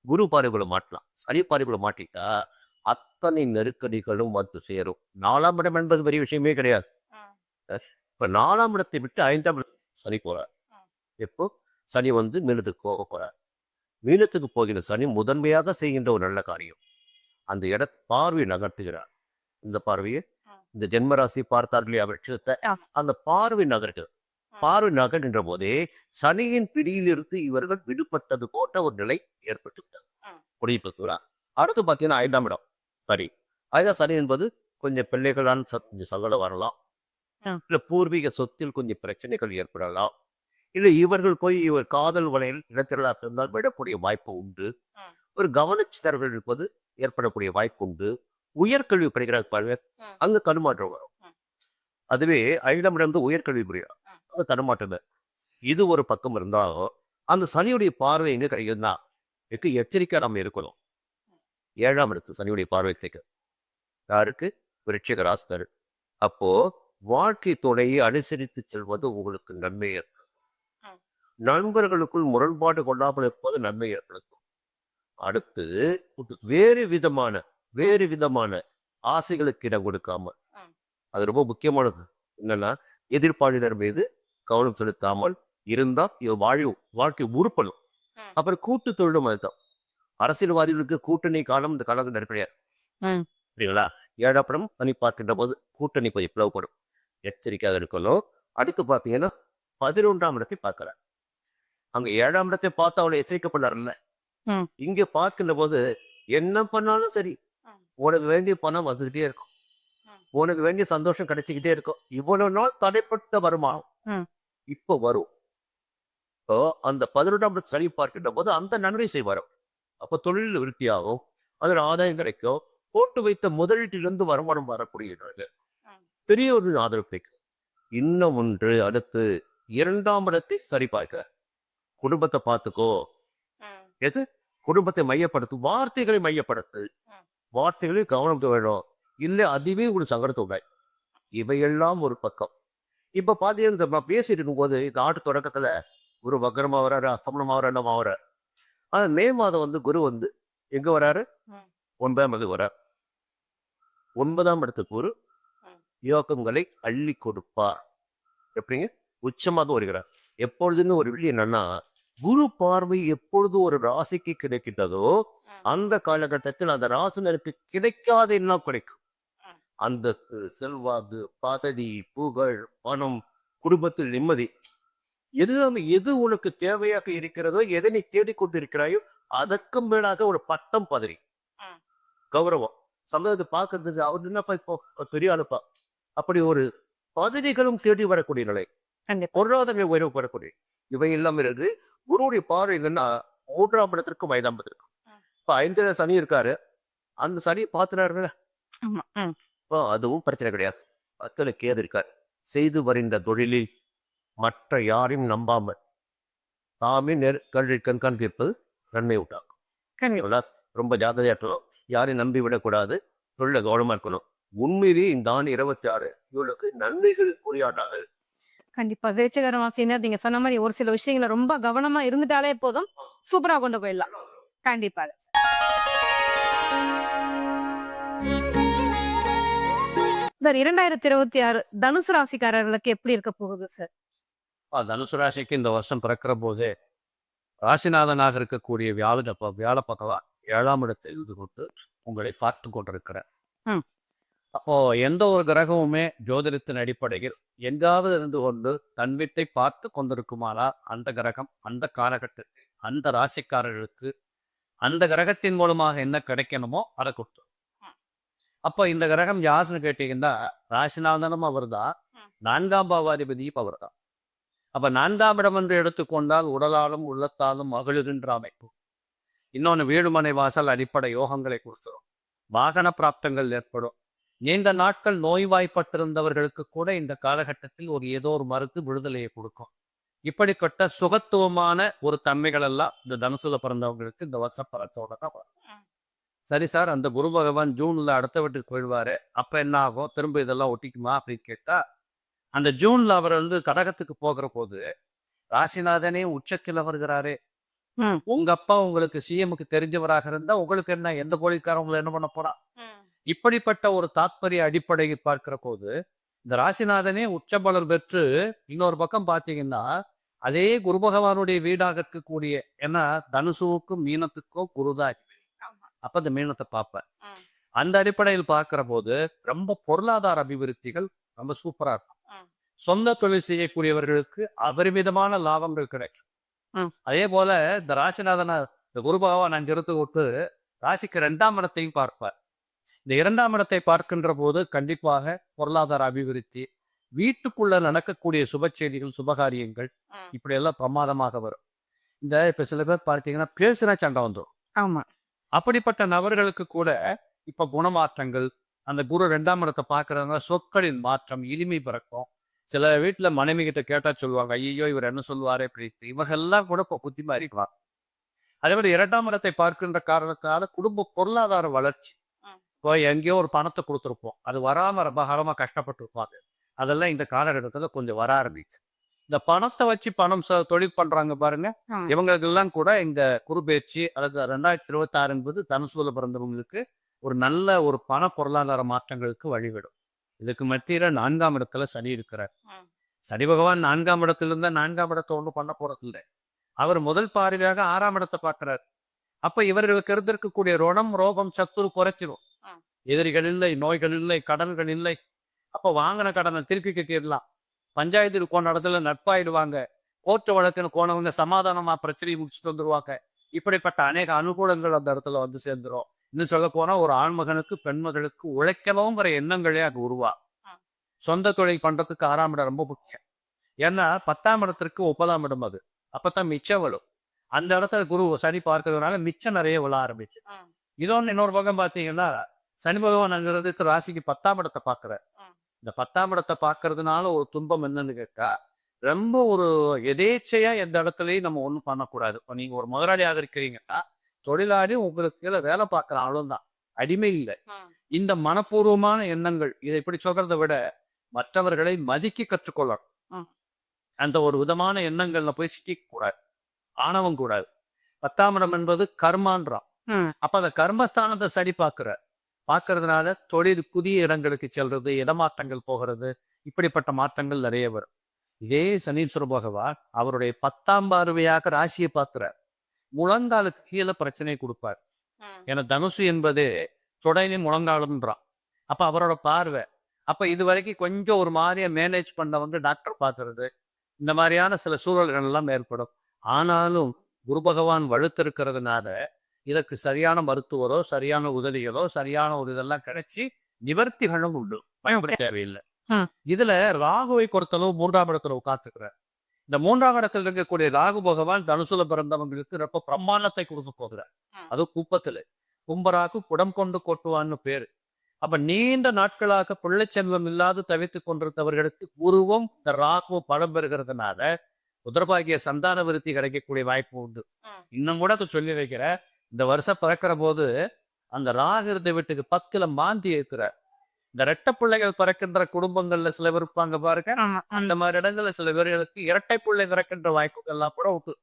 குரு பார்வைக்குள்ள மாட்டலாம். சனி பார்வைக்குள்ள மாட்டிட்டா அத்தனை நெருக்கடிகளும் வந்து சேரும். 4ஆம் இடம் என்பது பெரிய விஷயமே கிடையாது. இப்ப 4ஆம் இடத்தை விட்டு 5ஆம் இடம் சனி போறார். எப்போ சனி வந்து மீனத்துக்கு போக போறார். மீனத்துக்கு போகிற சனி முதன்மையாக செய்கின்ற ஒரு நல்ல காரியம். அந்த பார்வை நகர்த்துகிறார். இந்த பார்வையை இந்த ஜென்மராசி பார்த்தார்களே அவற்றை அந்த பார்வை நகர்த்து. பார்வை நகர்கின்ற போதே சனியின் பிடியிலிருந்து இவர்கள் விடுபட்டது போன்ற ஒரு நிலை ஏற்பட்டு விட்டது. முடிவுறார். அடுத்து பார்த்தீங்கன்னா 5ஆம் இடம் சரி. 5ஆம் சனி என்பது கொஞ்சம் பிள்ளைகளால் கொஞ்சம் சங்கடம் வரலாம். இல்ல பூர்வீக சொத்தில் கொஞ்சம் பிரச்சனைகள் ஏற்படலாம். இல்ல இவர்கள் போய் இவர் காதல் வலையில் இனத்திரளாக இருந்தால் விடக்கூடிய வாய்ப்பு உண்டு. ஒரு கவனச்சிதறல் இருப்பது ஏற்படக்கூடிய வாய்ப்பு உண்டு. உயர்கல்வி படிக்கிறார் பாருங்க, அங்க தடுமாற்றம் வரும். அதுவே 5ஆம் இடம் உயர்கல்வி புரியும், அது தடுமாற்றம். இது ஒரு பக்கம் இருந்தாலும் அந்த சனியுடைய பார்வை எங்க கிடைக்குதுன்னா எச்சரிக்கையா நம்ம இருக்கணும். 7ஆம் இடத்து சனியுடைய பார்வை தேக்க யாருக்கு? விருச்சிக ராசினர். அப்போ வாழ்க்கை துணையை அனுசரித்து செல்வது உங்களுக்கு நன்மை ஏற்படும். நண்பர்களுக்குள் முரண்பாடு கொள்ளாமல் இருப்பது நன்மை ஏற்படுத்தும். அடுத்து வேறு விதமான ஆசைகளுக்கு இடம் கொடுக்காமல், அது ரொம்ப முக்கியமானது. என்னன்னா எதிர்ப்பாளினர் மீது கவனம் செலுத்தாமல் இருந்தா வாழ்க்கை உருப்படும். அப்புறம் கூட்டு தொழிலும் அதுதான். அரசியல்வாதிகளுக்கு கூட்டணி காலம் இந்த காலம் நடைபெறாது. சரிங்களா? 7ஆம் இடம் சனி பார்க்கின்ற போது கூட்டணி கொஞ்சம் பிளவுபடும். எச்சரிக்கையாக இருக்கணும். அடுத்து பார்த்தீங்கன்னா 11ஆம் இடத்தை பார்க்கிறார். அங்க 7ஆம் இடத்தை பார்த்து அவளை எச்சரிக்கப்படாருல்ல, இங்க பார்க்கின்ற போது என்ன பண்ணாலும் சரி, உனக்கு வேண்டிய பணம் வந்துகிட்டே இருக்கும், உனக்கு வேண்டிய சந்தோஷம் கிடைச்சிக்கிட்டே இருக்கும். இவ்வளவு நாள் தடைப்பட்ட வருமானம் இப்ப வரும். இப்போ அந்த 11ஆம் இடத்தை சனி பார்க்கின்ற போது அந்த நன்மை செய்வார். அப்ப தொழில் விருத்தியாகும், அதில் ஆதாயம் கிடைக்கும். போட்டு வைத்த முதலீட்டிலிருந்து வருமானம் வரக்கூடிய பெரிய ஒரு ஆதரவு கிடைக்கும். இன்னும் ஒன்று, அடுத்து 2ஆம் இடத்தை சரி பார்க்க, குடும்பத்தை பார்த்துக்கோ. எது? குடும்பத்தை மையப்படுத்து, வார்த்தைகளை மையப்படுத்து, வார்த்தைகளில் கவனம் வேணும். இல்லை அதுவே ஒரு சங்கடத்தை உண்டாய். இவையெல்லாம் ஒரு பக்கம். இப்ப பாத்தீங்கன்னா பேசிட்டு இருக்கும் போது இந்த ஆட்டு தொடக்கத்துல குரு வக்கரமா வராரு, அஸ்தமனமா வராரு, என்னமா வராரு. ஆனா மே மாதம் வந்து குரு வந்து எங்க வராரு? 9ஆம் இடத்துக்கு வரார். 9ஆம் இடத்துக்கு குரு யோகங்களை அள்ளி கொடுப்பார். எப்படிங்க? உச்சமாக வருகிறார். எப்பொழுதுன்னு ஒரு விஷயம் என்னன்னா, குரு பார்வை எப்பொழுது ஒரு ராசிக்கு கிடைக்கின்றதோ அந்த காலகட்டத்தில் அந்த ராசினருக்கு கிடைக்காத என்ன கிடைக்கும்? அந்த செல்வாக்கு, பதவி, புகழ், பணம், குடும்பத்தில் நிம்மதி, எது உனக்கு தேவையாக இருக்கிறதோ, எதை நீ தேடிக்கொண்டு இருக்கிறாயோ அதற்கும் மேலாக ஒரு பட்டம், பதவி, கௌரவம், சமூகத்தை பார்க்கறது அவர் என்னப்பா இப்போ பெரிய ஆளுப்பா, அப்படி ஒரு பதவிகளும் தேடி வரக்கூடிய நிலை, பொருளாதார உயர்வு பெறக்கூடிய இவை எல்லாம் இருக்கு. குருவுடைய பார்வை என்னன்னா 3ஆம் இடத்திற்கும் 5ஆம் இடத்திற்கும். இப்ப 5 சனி இருக்காரு, அந்த சனி பார்த்துறாரு, அதுவும் பிரச்சனை கிடையாது. 10 கேது இருக்கார். செய்து வருகின்ற தொழிலில் மற்ற யாரையும் நம்பாமல் தாமே கண்காணிப்பது நன்மை உண்டாக்கும். ரொம்ப ஜாக்கிரதையா இருக்கணும், யாரையும் நம்பி விடக்கூடாது, தொழில கவனமா இருக்கணும். உண்மையிலேயே இந்த ஆண்டு 26 இவளுக்கு நன்மைகள் புரியாட்டாங்க. கண்டிப்பா விருச்சிக ராசினர் நீங்க சொன்ன மாதிரி ஒரு சில விஷயங்களை ரொம்ப கவனமா இருந்துட்டாலே போதும், சூப்பரா கொண்டு போயிடலாம். கண்டிப்பா சார். 2026 தனுசு ராசிக்காரர்களுக்கு எப்படி இருக்க போகுது சார்? தனுசு ராசிக்கு இந்த வருஷம் பிறக்கிற போதே ராசிநாதனாக இருக்கக்கூடிய வியாழ பகவான் 7ஆம் இடத்தில் இருந்து கொண்டு உங்களை பார்த்து கொண்டிருக்கிறார். அப்போ எந்த ஒரு கிரகமுமே ஜோதிடத்தின் அடிப்படையில் எங்காவது இருந்து கொண்டு தன்வித்தை பார்த்து கொண்டிருக்குமானால் அந்த கிரகம் அந்த காலகட்டத்தில் அந்த ராசிக்காரர்களுக்கு அந்த கிரகத்தின் மூலமாக என்ன கிடைக்கணுமோ அதை கொடுத்து. அப்போ இந்த கிரகம் யாருன்னு கேட்டீங்கன்னா ராசிநாதனும் அவர் தான், 4ஆம் பாவாதிபதியும் அவர் தான். அப்ப 4ஆம் இடம் என்று எடுத்துக்கொண்டால் உடலாலும் உள்ளத்தாலும் மகிழ்கின்ற அமைப்பு. இன்னொன்று வீடுமனை வாசல் அடிப்படை யோகங்களை கொடுத்துரும், வாகன பிராப்தங்கள் ஏற்படும். நீண்ட நாட்கள் நோய்வாய்ப்பட்டிருந்தவர்களுக்கு கூட இந்த காலகட்டத்தில் ஏதோ ஒரு மருந்து விடுதலையை கொடுக்கும். இப்படிப்பட்ட சுகத்துவமான ஒரு தன்மைகள் எல்லாம் இந்த தனுசுல பிறந்தவங்களுக்கு இந்த வருஷ பலத்தோட தான் வரும். சரி சார், அந்த குரு பகவான் ஜூன்ல அடுத்த வீட்டுக்கு போயிடுவாரு, அப்ப என்ன ஆகும்? திரும்ப இதெல்லாம் ஒட்டிக்குமா அப்படின்னு கேட்டா, அந்த ஜூன்ல அவர் கடகத்துக்கு போகிற போது ராசிநாதனே உச்சக்கில வருகிறாரு, ம். உங்க அப்பா உங்களுக்கு சிஎம்க்கு தெரிஞ்சவராக இருந்தா உங்களுக்கு என்ன, எந்த போலீஸ்காரன் உங்களை என்ன பண்ண போறான்? ம். இப்படிப்பட்ட ஒரு தாத்பரிய அடிப்படையில் பார்க்கிற போது இந்த ராசிநாதனே உச்சபலம் பெற்று இன்னொரு பக்கம் பார்த்தீங்கன்னா அதே குரு பகவானுடைய வீடாக இருக்கக்கூடிய, ஏன்னா தனுசுவுக்கும் மீனத்துக்கும் குருதான். ஆமா. அப்ப இந்த மீனத்தை பார்ப்பேன். ம். அந்த அடிப்படையில் பார்க்கிற போது ரொம்ப பொருளாதார அபிவிருத்திகள் ரொம்ப சூப்பரா இருக்கும். ம். சொந்த தொழில் செய்யக்கூடியவர்களுக்கு அபரிமிதமான லாபங்கள் கிடைக்கும். ம். அதே போல இந்த ராசிநாதனை இந்த குரு பகவான் அங்க இருந்து விட்டு ராசிக்கு 2ஆம் இடத்தையும் பார்ப்பார். இந்த 2ஆம் இடத்தை பார்க்கின்ற போது கண்டிப்பாக பொருளாதார அபிவிருத்தி, வீட்டுக்குள்ள நடக்கக்கூடிய சுப செய்திகள், சுபகாரியங்கள் ம். இப்படி எல்லாம் பிரமாதமாக வரும். இந்த இப்ப சில பேர் பார்த்தீங்கன்னா பேசுனா சண்டை வந்துடும். ஆமா. அப்படிப்பட்ட நபர்களுக்கு கூட இப்ப குணமாற்றங்கள், அந்த குரு 2ஆம் இடத்தை பார்க்கறதுனால சொற்களின் மாற்றம், இனிமை பிறக்கும். சில வீட்டுல மனைவி கிட்ட கேட்டா சொல்லுவாங்க, ஐயோ இவர் என்ன சொல்லுவாரே இப்படி. இவங்கெல்லாம் கூட இப்போ புத்தி மாறிக்கலாம். அதே மாதிரி 2ஆம் இடத்தை பார்க்கின்ற காரணத்தால குடும்ப பொருளாதார வளர்ச்சி. ம். இப்போ எங்கேயோ ஒரு பணத்தை கொடுத்துருப்போம், அது வராம ரொம்ப காலமா கஷ்டப்பட்டு இருப்பாங்க. அதெல்லாம் இந்த காலகட்டத்துல கொஞ்சம் வர ஆரம்பிச்சு. இந்த பணத்தை வச்சு பணம் தொழில் பண்றாங்க பாருங்க, ஆமா. இவங்களுக்கெல்லாம் கூட இந்த குருபெயர்ச்சி அல்லது 2026 என்பது தனுசுல பிறந்தவங்களுக்கு ஒரு நல்ல ஒரு பண பொருளாதார மாற்றங்களுக்கு வழிவிடும். இதுக்கு மத்தியில 4ஆம் இடத்துல சனி இருக்கிறார். ம். சனி பகவான் 4ஆம் இடத்துல இருந்தா 4ஆம் இடத்தை ஒன்றும் பண்ண போறது இல்லை. அவர் முதல் பார்வையாக 6ஆம் இடத்தை பார்க்கிறார். அப்ப இவர்களுக்கு இருந்திருக்கக்கூடிய ருணம், ரோகம், சத்துரு குறைச்சிடும். ம். எதிரிகள் இல்லை, நோய்கள் இல்லை, கடன்கள் இல்லை. அப்ப வாங்கின கடனை திருப்பி கட்டிடலாம். பஞ்சாயத்து போன இடத்துல நட்பாயிடுவாங்க. கோர்ட்டு வழக்குன்னு போனவங்க சமாதானமா பிரச்சனையை முடிச்சுட்டு வந்துருவாங்க. இப்படிப்பட்ட அநேக அனுகூலங்கள் அந்த இடத்துல வந்து சேர்ந்துரும். இன்னும் சொல்ல போனா ஒரு ஆண்மகனுக்கு பெண்மகளுக்கு உழைக்கணுங்கிற எண்ணங்களே அங்க உருவாகும். ம். சொந்த தொழில் பண்றதுக்கு 6ஆம் இடம் ரொம்ப முக்கியம். ஏன்னா 10ஆம் இடத்திற்கு 9ஆம் இடம் அது. அப்பதான் மிச்சம் விழும். அந்த இடத்துல குரு சனி பார்க்கறதுனால மிச்சம் நிறைய விழ ஆரம்பிச்சு. ம். இதொன்னு இன்னொரு பக்கம் பார்த்தீங்கன்னா சனி பகவான் அங்க இருந்துட்டு ராசிக்கு 10ஆம் இடத்தை பார்க்கிறார். ம். இந்த 10ஆம் இடத்தை பார்க்கறதுனால ஒரு துன்பம் என்னன்னு கேட்டா, ரொம்ப ஒரு எதேச்சையா எந்த இடத்துலயும் நம்ம ஒண்ணும் பண்ணக்கூடாது. இப்போ நீங்க ஒரு முதலாளியாக இருக்கிறீங்கன்னா, தொழிலாளி உங்களுக்கு கீழே வேலை பார்க்குற ஆளும் தான், அடிமை இல்லை. ம். இந்த மனப்பூர்வமான எண்ணங்கள், இதை இப்படி சொல்றதை விட மற்றவர்களை மதிக்க கற்றுக்கொள்ளணும். ம். அந்த ஒரு விதமான எண்ணங்கள்ல போய் சிக்கிக்க கூடாது, ஆணவம் கூடாது. 10ஆம் இடம் என்பது கர்மான்றான். ம். அப்ப அந்த கர்மஸ்தானத்தை சரி பார்க்கறதுனால தொழில் புதிய இடங்களுக்கு செல்றது, இடமாற்றங்கள் போகிறது, இப்படிப்பட்ட மாற்றங்கள் நிறைய வரும். இதே சனீஸ்வர பகவான் அவருடைய 10ஆம் பார்வையாக ராசியை பார்க்கிறார். முழங்காலுக்கு கீழே பிரச்சனை கொடுப்பார். ம். ஏன்னா தனுசு என்பது தொடையிலும் முழங்காலும்ன்றான். அப்ப அவரோட பார்வை. அப்ப இது வரைக்கும் கொஞ்சம் ஒரு மாதிரியா மேனேஜ் பண்ணவங்க டாக்டர் பார்க்கறது, இந்த மாதிரியான சில சூழல்கள் எல்லாம் ஏற்படும். ஆனாலும் குரு பகவான் வலுத்திருக்கிறதுனால இதற்கு சரியான மருத்துவரோ, சரியான உதவிகளோ, சரியான ஒரு இதெல்லாம் கிடைச்சி நிவர்த்திகளும் உண்டு. பயப்பட தேவையில்லை. ம். இதுல ராகுவை பொறுத்தளவு 3ஆம் இடத்துல உட்கார்ந்துக்கிறார். இந்த 3ஆம் இடத்துல இருக்கக்கூடிய ராகு பகவான் தனுசுல பிறந்தவங்களுக்கு ரொம்ப பிரமாணத்தை கொடுக்க போகிறார். ம். அது குப்பத்துல கும்பராகு குடம் கொண்டு கொட்டுவான்னு பேரு. அப்ப நீண்ட நாட்களாக பிள்ளை செல்வம் இல்லாது தவித்துக் கொண்டிருந்தவர்களுக்கு குருவும் இந்த ராகுவும் பலம் பெறுகிறதுனால உதரபாகிய சந்தான விருத்தி கிடைக்கக்கூடிய வாய்ப்பு உண்டு. ம். இன்னும் கூட சொல்லி வைக்கிற, இந்த வருஷம் பிறக்கிற போது அந்த ராகு இருந்த வீட்டுக்கு 10ல மாந்தி இருக்கிற இந்த ரெட்டை பிள்ளைகள் பிறக்கின்ற குடும்பங்கள்ல சில பேர் இருப்பாங்க பாருங்க. ஆமா. அந்த மாதிரி இடங்கள்ல சில பேர்களுக்கு இரட்டை பிள்ளை பிறக்கின்ற வாய்ப்புகள் எல்லாம் கூட உண்டு.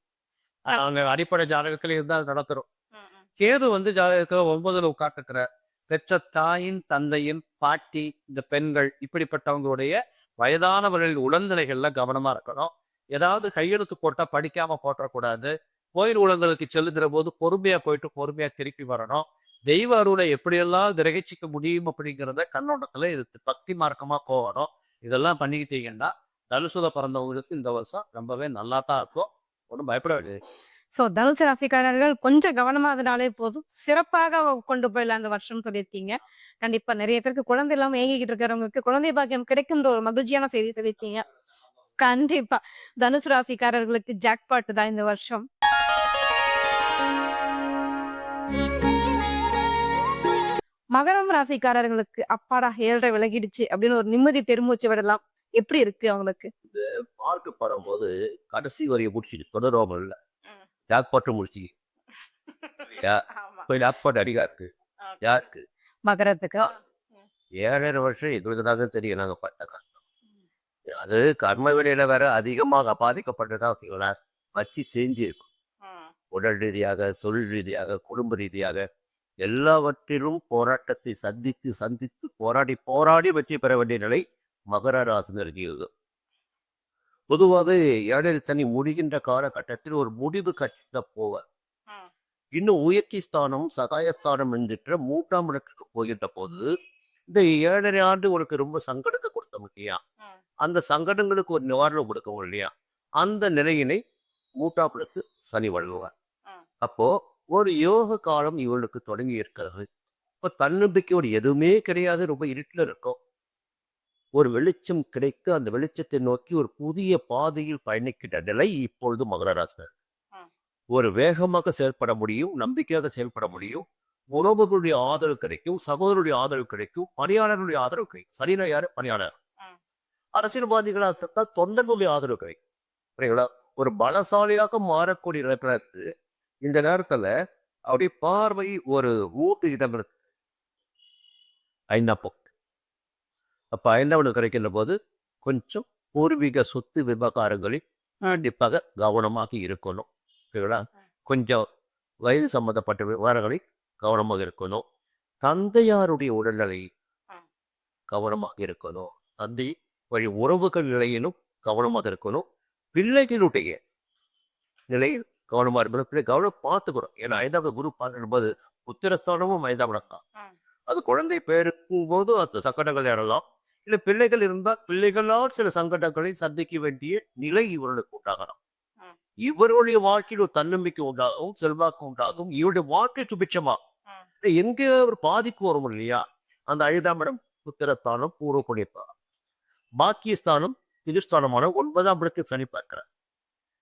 அவங்க அடிப்படை ஜாதகத்துல இருந்தால் நடத்துறோம். ம். ம். கேது வந்து ஜாதகத்துல 9ல உட்காந்துக்கிற பெற்ற தாயின், தந்தையின், பாட்டி, இந்த பெண்கள் இப்படிப்பட்டவங்களுடைய வயதானவர்களின் உடல்நிலைகள்ல கவனமா இருக்கணும். ஏதாவது கையெழுத்து போட்டா படிக்காம போட்டக்கூடாது. கோயில் உலகங்களுக்கு செல்லுகிற போது பொறுமையா போயிட்டு பொறுமையா திருப்பி வரணும். தெய்வ அருளை எப்படியெல்லாம் கிரகிச்சிக்க முடியும் அப்படிங்கிறத கண்ணோட்டத்துல இருக்கு. பக்தி மார்க்கமா போகணும். இதெல்லாம் பண்ணிக்கிட்டீங்கன்னா தனுசுல பிறந்தவங்களுக்கு இந்த வருஷம் ரொம்பவே நல்லா தான் இருக்கும். ஒன்றும் பயப்பட வேண்டியது. ஸோ தனுசு ராசிக்காரர்கள் கொஞ்சம் கவனமா இருந்தாலே போதும், சிறப்பாக கொண்டு போயிடலாம் அந்த வருஷம் சொல்லியிருக்கீங்க. கண்டிப்பா நிறைய பேருக்கு குழந்தை இல்லாம ஏங்கிக்கிட்டு இருக்கிறவங்களுக்கு குழந்தை பாக்கியம் கிடைக்குன்ற ஒரு மகிழ்ச்சியான செய்தி சொல்லியிருக்கீங்க. கண்டிப்பா தனுசு ராசிக்காரர்களுக்கு ஜாக்பாட் தான் இந்த வருஷம். மகரம் ராசிக்காரர்களுக்கு அப்பாடா 7.5 விலகிடுச்சு அப்படின்னு ஒரு நிம்மதி பெருமூச்சு விடலாம். எப்படி இருக்கு அவங்களுக்கு? மார்க் வரும்போது கடைசி வரையை முடிச்சுட்டு தொடரோமல் இல்லை, ம். ஜாக்பாட்டு முடிச்சு ஆமா. போய் ஜாக்பாட் அடிக்கா இருக்கு ஓகே. யாருக்கு மகரத்துக்கு. ம். 7.5 வருஷம் எங்களுக்கு தாங்க தெரியும் நாங்க பட்ட கஷ்டம். ம். அது கர்ம வினையில வேற அதிகமாக பாதிக்கப்பட்டதா வச்சுக்கலாம், வச்சு செஞ்சு இருக்கும். ம். உடல் ரீதியாக, தொழில் ரீதியாக, குடும்ப ரீதியாக எல்லாவற்றிலும் போராட்டத்தை சந்தித்து சந்தித்து போராடி போராடி வெற்றி பெற வேண்டிய நிலை மகர ராசினருக்கு இருக்கும். பொதுவாக 7 சனி முடிகின்ற காலகட்டத்தில் ஒரு முடிவு கட்ட போவார். ம். இன்னும் உயர்ச்சி ஸ்தானம் சகாயஸ்தானம் என்கின்ற 3ஆம் இடத்துக்கு போகின்ற போது இந்த 7.5 ஆண்டு உனக்கு ரொம்ப சங்கடத்தை கொடுத்தோம் இல்லையா, ம். அந்த சங்கடங்களுக்கு ஒரு நிவாரணம் கொடுக்கவும் இல்லையா, அந்த நிலையினை 3ஆம் இடத்து சனி வழங்குவார். ம். அப்போ ஒரு யோக காலம் இவளுக்கு தொடங்கி இருக்கிறது. இப்போ தன்னம்பிக்கையோடு எதுவுமே கிடையாது, ரொம்ப இருட்டில் இருக்கும். ஒரு வெளிச்சம் கிடைத்து அந்த வெளிச்சத்தை நோக்கி ஒரு புதிய பாதையில் பயணிக்கின்ற நிலை இப்பொழுது மகர ராசினர். ம். ஒரு வேகமாக செயல்பட முடியும், நம்பிக்கையாக செயல்பட முடியும், உறவுகளுடைய ஆதரவு கிடைக்கும், சகோதரருடைய ஆதரவு கிடைக்கும், பணியாளர்களுடைய ஆதரவு கிடைக்கும். சரினா யாரு? பணியாளர். ம். அரசியல்வாதிகளாக இருந்தால் தொண்டர்களுடைய ஆதரவு கிடைக்கும். சரிங்களா? ஒரு பலசாலியாக மாறக்கூடிய நேரத்து இந்த நேரத்துல அவருடைய பார்வை ஒரு ஊட்டு இடம் இருக்கு. 5ஆம் பக்கம். அப்ப 5ஆம் இடம் கிடைக்கின்ற போது கொஞ்சம் பூர்வீக சொத்து விவகாரங்களில் கண்டிப்பாக கவனமாக இருக்கணும். சரிங்களா? கொஞ்சம் வயது சம்பந்தப்பட்ட விவகாரங்களில் கவனமாக இருக்கணும். தந்தையாருடைய உடல்நிலை கவனமாக இருக்கணும். தந்தை வழி உறவுகள் நிலையிலும் கவனமாக இருக்கணும். பிள்ளைகளுடைய நிலையில் கவனமா இருக்கணும். பிள்ளை கவனம் பார்த்துக்கணும். ஏன்னா 5ஆவது குரு பார்க்கும்போது புத்திரஸ்தானமும் 5ஆம் இடம் தான். ம். அது குழந்தை பெருக்கும் போது அந்த சங்கடங்கள் ஏறலாம். இல்லை பிள்ளைகள் இருந்தால் பிள்ளைகளால் சில சங்கடங்களை சந்திக்க வேண்டிய நிலை இவர்களுக்கு உண்டாகலாம். ம். இவருடைய வாழ்க்கையில் ஒரு தன்னம்பிக்கை உண்டாகும், செல்வாக்கு உண்டாகும். இவருடைய வாழ்க்கை சுபிட்சமா ம். எங்கே ஒரு பாதிப்பு வரும் இல்லையா, அந்த 5ஆம் இடம் புத்திரஸ்தானம் பூர்வ புண்ணியஸ்தானம். பாக்கியஸ்தானம் திதிஸ்தானமான 9ஆம் இடத்தை சனி பார்க்கிறார்.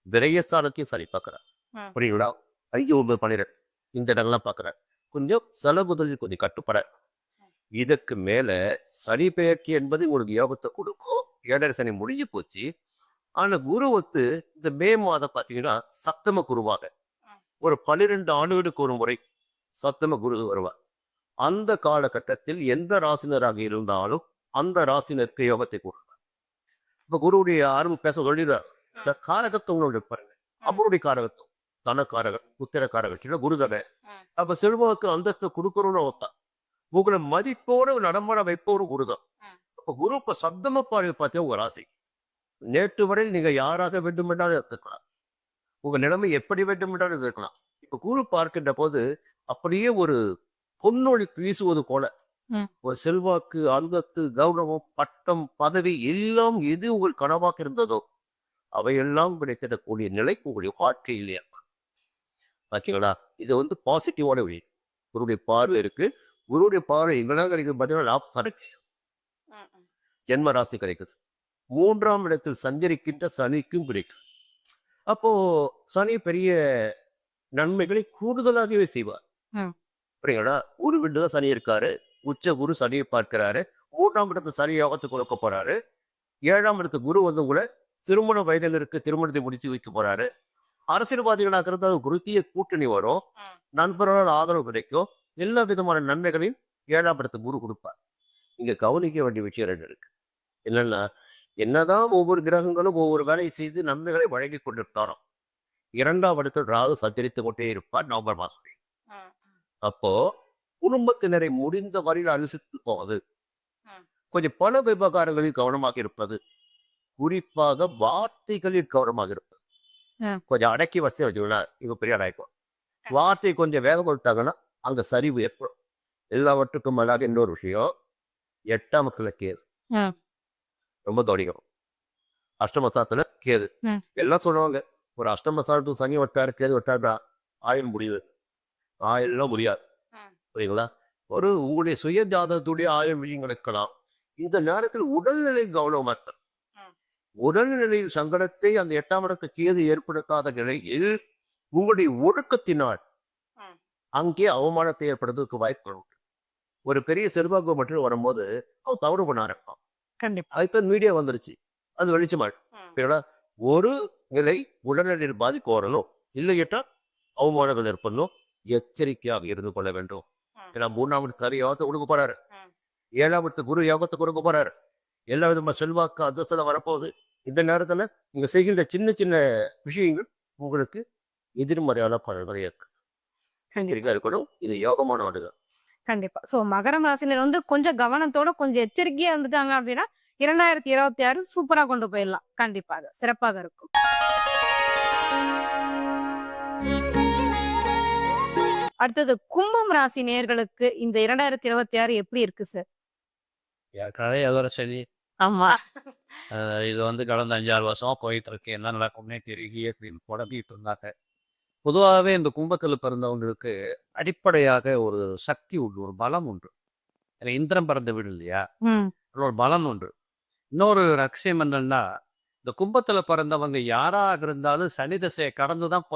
விரயஸ்தானத்தையும் சனி பார்க்கிறார். ம். புரியுங்களா? 5, 9, 12 இந்த இடங்கள்லாம் பார்க்கிறார். கொஞ்சம் செலவுதல் கொஞ்சம் கட்டுப்பட. இதற்கு மேல சனி பெயர்ச்சி என்பது உங்களுக்கு யோகத்தை கொடுக்கும். 7.5 சனி முடிஞ்சு போச்சு. ஆனா குரு வந்து இந்த மே மாதம் பார்த்தீங்கன்னா சப்தம குருவாக ஒரு 12 ஆண்டுகளுக்கு ஒரு முறை சப்தம குரு வருவார். அந்த காலகட்டத்தில் எந்த ராசினராக இருந்தாலும் அந்த ராசினருக்கு யோகத்தை கொடுப்பார். இப்ப குருவுடைய ஆரம்பம் பேச சொல்லிடுறார். இந்த காரகத்துவம் பாருங்க, அவருடைய காரகத்துவம் தனக்காரகர் புத்திர காரகர் குரு தானே. அப்ப செல்வாக்கு அந்தஸ்து கொடுக்கணும்னு ஒருத்தான் உங்களை மதிப்போடு நடமாட வைப்போரும் குருதான். அப்ப குரு இப்ப சப்தம பார்வை பார்த்தா உங்க ராசி நேற்று வரையில் நீங்க யாராக வேண்டும் என்றாலும் இருக்கலாம், உங்க நிலைமை எப்படி வேண்டும் என்றாலும் இருக்கலாம். இப்ப குரு பார்க்கின்ற போது அப்படியே ஒரு பொன்னொழி வீசுவது போல ஒரு செல்வாக்கு அந்தஸ்து கௌரவம் பட்டம் பதவி எல்லாம் எது உங்கள் கனவாக இருந்ததோ அவையெல்லாம் கிடைத்திடக்கூடிய நிலை உங்களுடைய வாழ்க்கையில் பார்த்தீங்களா? இது வந்து பாசிட்டிவான வழி. குருடைய பார்வை இருக்கு. குருடைய பார்வை எங்கெல்லாம் கிடைக்குது பார்த்தீங்கன்னா லாபம் இருக்கு. ஜென்ம ராசி கிடைக்குது. 3ஆம் இடத்தில் சஞ்சரிக்கின்ற சனிக்கும் கிடைக்கும். அப்போ சனி பெரிய நன்மைகளை கூடுதலாகவே செய்வார். புரியுங்களா? குரு வீட்டு தான் சனி இருக்காரு. உச்ச குரு சனியை பார்க்கிறாரு. 3ஆம் இடத்து சனி யோகத்தை கொடுக்க போறாரு. 7ஆம் இடத்து குரு வந்து கூட திருமண வயதில் இருக்கு, திருமணத்தை முடித்து வைக்க போறாரு. அரசியல்வாதிகளாக இருந்தால் குருத்திய கூட்டணி வரும், நண்பர்களால் ஆதரவு கிடைக்கும், எல்லா விதமான நன்மைகளையும் 7ஆம் இடத்து குரு கொடுப்பார். இங்க கவனிக்க வேண்டிய விஷயம் 2 இருக்கு. என்னன்னா, என்னதான் ஒவ்வொரு கிரகங்களும் ஒவ்வொரு வேலையை செய்து நன்மைகளை வழங்கி கொண்டிருந்தாரோ 2ஆம் இடத்தில் ராகு சஞ்சரித்து கொண்டே இருப்பார் நவம்பர் மாதம். அப்போ குடும்பத்தினரை முடிந்த வரையில் அனுசரித்து போவது, கொஞ்சம் பண விவகாரங்களில் கவனமாக இருப்பது, குறிப்பாக வார்த்தைகளில் கவனமாக இருப்பது. கொஞ்சம் அடக்கி வசதி வச்சுக்கோங்களா, இவங்க பெரிய ஆளாயிருக்கும். வார்த்தை கொஞ்சம் வேகம் விட்டாங்கன்னா அங்க சரிவு ஏற்படும். எல்லாவற்றுக்கும் மேலாக இன்னொரு விஷயம், 8ஆம் இடத்துல கேது ரொம்ப கவனிக்கணும். அஷ்டமஸ்தானத்துல கேது எல்லாம் சொல்லுவாங்க, ஒரு அஷ்டமஸ்தானத்துக்கு சனி வட்டாரு கேது வட்டாருடா ஆயுள் முடியுது. ஆயுள்லாம் முடியாது. புரியுங்களா? ஒரு உங்களுடைய சுய ஜாதகத்துடைய ஆயுள் விழிகள் இருக்கலாம். இந்த நேரத்தில் உடல்நிலை கவனமா இருக்க. உடல்நிலையில் சங்கடத்தை அந்த 8ஆம் இடத்து கேது ஏற்படுத்தாத நிலையில் உங்களுடைய ஒழுக்கத்தினால் அங்கே அவமானத்தை ஏற்படுறதுக்கு வாய்ப்பு உண்டு. ஒரு பெரிய செல்வாக்கு மட்டும் வரும்போது அவன் தவறு பண்ண ஆரம்பிப்பான். கண்டிப்பா. அதுக்கு மீடியா வந்துருச்சு, அது வெளிச்சமா ஒரு நிலை உடல்நிலையில் பாதிக்க வரணும், இல்லையிட்டா அவமானங்கள் ஏற்படணும். எச்சரிக்கையாக இருந்து கொள்ள வேண்டும். ஏன்னா 3ஆம் இடத்து சரி யோகத்தை கொடுக்க போறாரு, 7ஆம் இடத்து குரு யோகத்தை கொடுக்க போறாரு, எல்லா விதமான செல்வாக்கு அந்தஸ்துல வரப்போகுது. இந்த நேரத்துல நீங்க செய்கின்ற சின்ன சின்ன விஷயங்கள் உங்களுக்கு எதிர்மறையான பலன்கள் இருக்கு. கண்டிப்பா இருக்கணும். இது யோகமான ஆண்டுகள். கண்டிப்பா. சோ மகரம் ராசினர் வந்து கொஞ்சம் கவனத்தோட கொஞ்சம் எச்சரிக்கையா இருந்துட்டாங்க அப்படின்னா 2026 சூப்பரா கொண்டு போயிடலாம். கண்டிப்பாக சிறப்பாக இருக்கும். அடுத்தது கும்பம் ராசி நேயர்களுக்கு இந்த 2026 எப்படி இருக்கு சார்? ஏற்கனவே எதோட சரி ஆமா. இது வந்து கடந்த 5-6 வருஷமா போயிட்டு இருக்கு. என்ன நடக்கும்னே தெரியலையே அப்படின்னு புலம்பிட்டு இருந்தாங்க. பொதுவாகவே இந்த கும்பத்தில் பிறந்தவங்களுக்கு அடிப்படையாக ஒரு சக்தி உண்டு, ஒரு பலம் உண்டு. ஏன்னா இந்திரன் பிறந்த வீடு இல்லையா? ம். அதுல ஒரு பலம் உண்டு. இன்னொரு ரகசியம் என்னன்னா, இந்த கும்பத்துல பிறந்தவங்க யாராக இருந்தாலும் சனி திசையை கடந்து தான்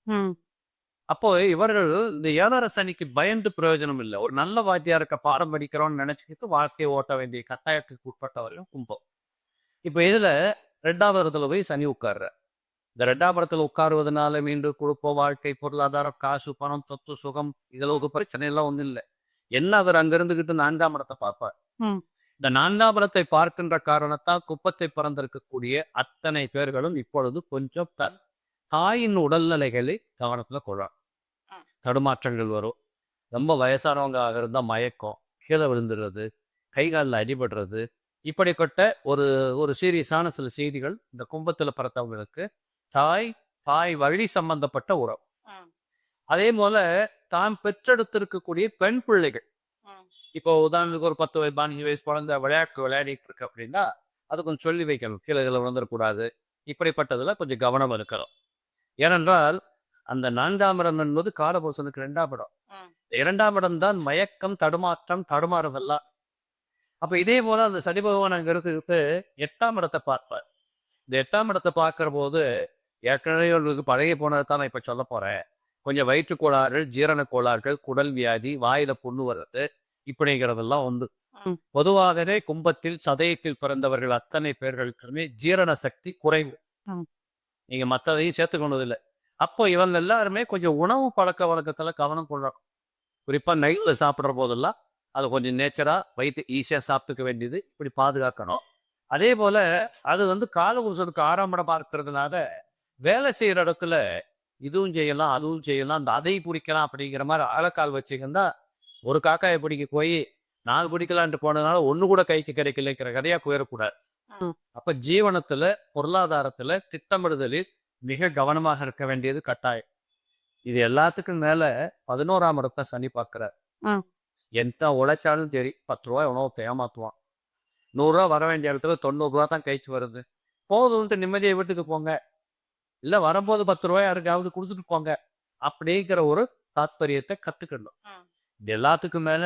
ம். அப்போ இவர்கள் இந்த 7 சனிக்கு பயந்து பிரயோஜனம் இல்லை. ஒரு நல்ல வாத்தியாருக்கு பாடம் படிக்கிறோம்னு நினைச்சுக்கிட்டு வாழ்க்கையை ஓட்ட வேண்டிய கட்டாயத்துக்கு உட்பட்டவர்கள் கும்பம். இப்போ இதுல 2வது இடத்துல போய் சனி உட்கார்றார். இந்த 2ஆம் இடத்துல உட்காருவதனால மீண்டும் குடும்பம், வாழ்க்கை, பொருளாதாரம், காசு, பணம், சொத்து, சுகம் இதுல ஒரு பிரச்சனை எல்லாம் ஒண்ணும் இல்லை. என்ன அவர் அங்க இருந்துகிட்டு 4ஆம் இடத்தை பார்ப்பார். ம். இந்த 4ஆம் இடத்தை பார்க்கின்ற காரணத்தால் குப்பத்தை பிறந்திருக்கக்கூடிய அத்தனை பேர்களும் இப்பொழுது கொஞ்சம் தாயின் உடல்நிலைகளை கவனத்துல கொள்றாங்க. தடுமாற்றங்கள் வரும். ரொம்ப வயசானவங்க இருந்தால் மயக்கம், கீழே விழுந்துடுறது, கை காலில் அடிபடுறது, இப்படிப்பட்ட ஒரு ஒரு சீரியஸான சில செய்திகள் இந்த கும்பத்தில் பிறந்தவங்களுக்கு தாய் வழி சம்பந்தப்பட்ட உறவு. அதே போல தான் பெற்றெடுத்திருக்கக்கூடிய பெண் பிள்ளைகள், இப்போ உதாரணத்துக்கு ஒரு 10 வயசு 15 வயசு குழந்தை விளையாடிட்டு இருக்கு அப்படின்னா அது கொஞ்சம் சொல்லி வைக்கணும். கீழே விழுந்துடக்கூடாது. இப்படிப்பட்டதுல கொஞ்சம் கவனம் இருக்கணும். ஏனென்றால் அந்த 4ஆம் இடம் என்பது காலபுருஷனுக்கு 2ஆம் இடம். 2ஆம் இடம் தான் மயக்கம், தடுமாற்றம், தடுமாறுதெல்லாம். அப்ப இதே போல அந்த சனி பகவான் அங்க இருந்துட்டு 8ஆம் இடத்தை பார்ப்பார். இந்த 8ஆம் இடத்தை பார்க்கிற போது ஏற்கனவே உங்களுக்கு பழகி போனதை தான் நான் இப்ப சொல்ல போறேன். கொஞ்சம் வயிற்று கோளாறுகள், ஜீரண கோளாறுகள், குடல் வியாதி, வாயில புண்ணு வர்றது, இப்படிங்கிறதெல்லாம் வந்து பொதுவாகவே கும்பத்தில் சதயத்தில் பிறந்தவர்கள் அத்தனை பேர்களுக்குமே ஜீரண சக்தி குறைவு. நீங்க மற்றதையும் சேர்த்துக்கொண்டதில்லை. அப்போ இவங்க எல்லாருமே கொஞ்சம் உணவு பழக்க வழக்கத்துல கவனம் கொள்றாங்க. குறிப்பா நைட்ல சாப்பிட்ற போதெல்லாம் அதை கொஞ்சம் நேச்சரா வயிற்று ஈஸியா சாப்பிட்டுக்க வேண்டியது, இப்படி பாதுகாக்கணும். அதே போல அது வந்து காலபுருஷனுக்கு 6ஆம் இடம் பார்க்கறதுனால வேலை செய்யற இடத்துல இதுவும் செய்யலாம், அதுவும் செய்யலாம், அந்த அதை பிடிக்கலாம் அப்படிங்கிற மாதிரி ஆழக்கால் வச்சுக்கிந்தா ஒரு காக்காயை பிடிக்க போய் 4 பிடிக்கலான்ட்டு போனதுனால ஒண்ணு கூட கைக்கு கிடைக்கலைங்கிற கதையா போயிடக்கூடாது. அப்ப ஜீவனத்துல, பொருளாதாரத்துல, திட்டமிடுதலில் மிக கவனமாக இருக்க வேண்டியது கட்டாயம். இது எல்லாத்துக்கும் மேல 11ஆம் இடத்தை சனி பார்க்கிறார். எந்த உழைச்சாலும் சரி 10 ரூபாய் உணவு ஏமாத்துவான். 100 ரூபா வர வேண்டிய இடத்துல 90 ரூபா தான் கைச்சு வருது. போதும்ட்டு நிம்மதியை வீட்டுக்கு போங்க, இல்ல வரும்போது 10 ரூபாய் யாருக்காவது கொடுத்துட்டு போங்க அப்படிங்கிற ஒரு தாத்பரியத்தை கத்துக்கணும். இது எல்லாத்துக்கும் மேல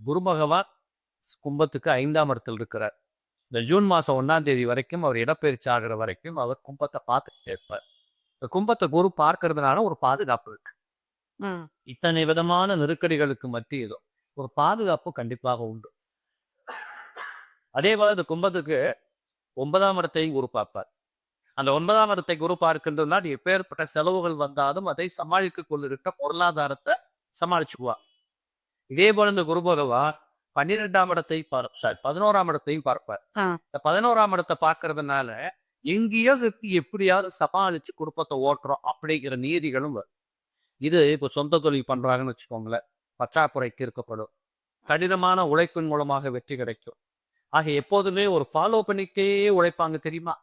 குரு பகவான் கும்பத்துக்கு 5ஆம் இடத்தில் இருக்கிறார். இந்த ஜூன் மாசம் 1ஆம் தேதி வரைக்கும் அவர் இடப்பெயர்ச்சி ஆகிற வரைக்கும் அவர் கும்பத்தை பார்த்துட்டு இருப்பார். இந்த கும்பத்தை குரு பார்க்கறதுனால ஒரு பாதுகாப்பு இருக்கு. இத்தனை விதமான நெருக்கடிகளுக்கு மத்தியிலும் ஒரு பாதுகாப்பு கண்டிப்பாக உண்டு. அதே போல இந்த கும்பத்துக்கு 9ஆம் இடத்தையும் குரு பார்ப்பார். அந்த 9ஆம் இடத்தை குரு பார்க்கின்றதுனால் எப்பேற்பட்ட செலவுகள் வந்தாலும் அதை சமாளிக்க கொண்டிருக்க பொருளாதாரத்தை சமாளிச்சுக்குவார். இதே போல இந்த குரு பகவான் 12ஆம் இடத்தை 11ஆம் இடத்தையும் பார்ப்பார். இந்த 11ஆம் இடத்தை பார்க்கறதுனால எங்கேயோ எப்படியாவது சமாளிச்சு குடும்பத்தை ஓட்டுறோம் அப்படிங்கிற நீதிகளும் வரும். இது இப்போ சொந்த தொழில் பண்றாங்கன்னு வச்சுக்கோங்களேன், பற்றாக்குறைக்கு இருக்கப்படும். கடினமான உழைப்பின் மூலமாக வெற்றி கிடைக்கும். ஆக எப்போதுமே ஒரு ஃபாலோ பண்ணிக்கே உழைப்பாங்க தெரியுமா?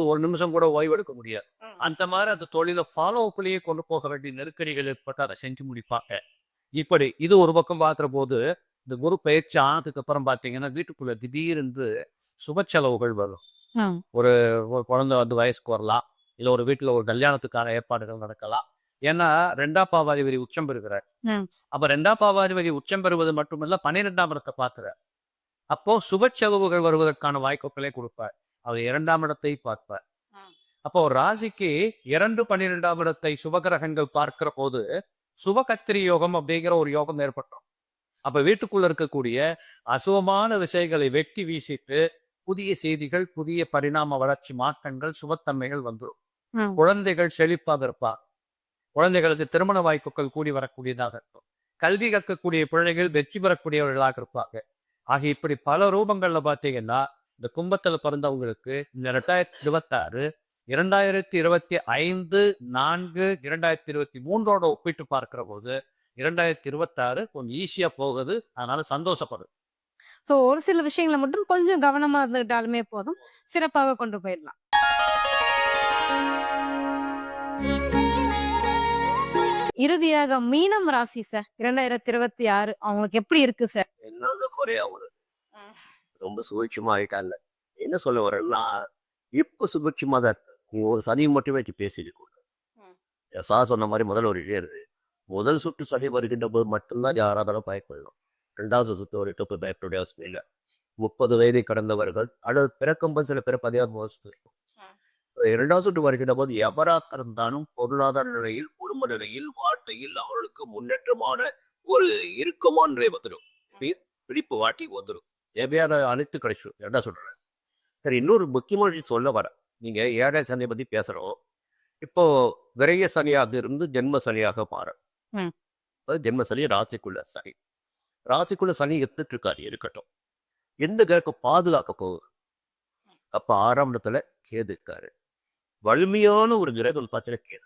ஒரு நிமிஷம் கூட ஓய்வு எடுக்க முடியாது. அந்த மாதிரி அந்த தொழிலை ஃபாலோ பண்ணியே கொண்டு போக வேண்டிய நெருக்கடிகள் ஏற்பட்டு அதை செஞ்சு முடிப்பாங்க. இப்படி இது ஒரு பக்கம் பார்க்குற போது இந்த குரு பயிற்சி ஆனதுக்கு அப்புறம் பார்த்தீங்கன்னா வீட்டுக்குள்ள திடீரென்று சுப செலவுகள் வரும். ஒரு குழந்தை வந்து வயசுக்கு வரலாம், இல்லை ஒரு வீட்டில் ஒரு கல்யாணத்துக்கான ஏற்பாடுகள் நடக்கலாம். ஏன்னா 2ஆம் பாவாதிபதி உச்சம் பெறுகிறார். அப்ப 2ஆம் பாவாதிபதி உச்சம் பெறுவது மட்டுமல்ல 12ஆம் இடத்தை பார்க்கிறார். அப்போ சுப செலவுகள் வருவதற்கான வாய்ப்புகளை கொடுப்பார். அவர் 2ஆம் இடத்தை பார்ப்பார். அப்போ ராசிக்கு 2-12ஆம் இடத்தை சுபகிரகங்கள் பார்க்கிற போது சுபகத்திரி யோகம் அப்படிங்கிற ஒரு யோகம் ஏற்பட்டோம். அப்ப வீட்டுக்குள்ள இருக்கக்கூடிய அசுபமான விஷயங்களை வெட்டி வீசிட்டு புதிய செய்திகள், புதிய பரிணாம வளர்ச்சி மாற்றங்கள், சுபத்தன்மைகள் வந்துடும். குழந்தைகள் செழிப்பாக இருப்பார். குழந்தைகளுக்கு திருமண வாய்ப்புகள் கூடி வரக்கூடியதாக இருக்கும். கல்வி கற்கக்கூடிய பிள்ளைகள் வெற்றி பெறக்கூடியவர்களாக இருப்பாங்க. ஆக இப்படி பல ரூபங்கள்ல பார்த்தீங்கன்னா இந்த கும்பத்துல பிறந்தவங்களுக்கு இந்த 2026 2025, 4, 2023 ஒப்பிட்டு பார்க்கிற போது 2026 கொஞ்சம் ஈஸியா போகுது. அதனால சந்தோஷப்படும். ஸோ ஒரு சில விஷயங்கள மட்டும் கொஞ்சம் கவனமா இருந்துக்கிட்டாலுமே போதும். சிறப்பாக கொண்டு போயிடலாம். இறுதியாக மீனம் ராசி சார். 2026 அவங்களுக்கு எப்படி இருக்கு சார்? என்னங்க குறையா ஒரு ம். ரொம்ப சுபிட்சமா ஆயிட்டாங்க. என்ன சொல்ல வரேன்னா, இப்ப சுபிட்சமா தான் இருக்கு. நீ ஒரு சனி மட்டுமே வச்சு பேசிட்டு கூட. ம். சொன்ன மாதிரி முதல் ஒரு இதே இருக்கு. முதல் சுற்று சனி வருகின்ற போது மட்டும்தான் யாராலும் பயப்படணும். 2வது சுற்று வரைக்கும் போய் பயப்பட வேண்டிய அவசியம் இல்லை. 30 வயதை கடந்தவர்கள் அல்லது பிறக்கும்போது சில பேர் 16 வருஷத்து ம். 2வது சுற்று வருகின்ற போது எவராக இருந்தாலும் பொருளாதார நிலையில், குடும்ப நிலையில், வாழ்க்கையில் அவர்களுக்கு முன்னேற்றமான ஒரு இறுக்கமான வந்துடும். பிடிப்பு வாட்டி வந்துடும். தேவையான அனைத்து கிடைச்சிடும். என்ன சொல்றேன். சரி, இன்னொரு முக்கியமான விஷயம் சொல்ல வரேன். நீங்க 7 சனியை பத்தி பேசுறோம். இப்போ விரைய சனியாக இருந்து ஜென்ம சனியாக மாறும். ம். ஜென்ம சனி ராசிக்குள்ள சனி. ராசிக்குள்ள சனி எடுத்துட்டு இருக்காரு, இருக்கட்டும். எந்த கிரகம் பாதுகாக்க போகுது? அப்ப 6ஆம் இடத்துல கேது இருக்காரு. வலிமையான ஒரு கிரகம் பார்த்தீங்கன்னா கேது.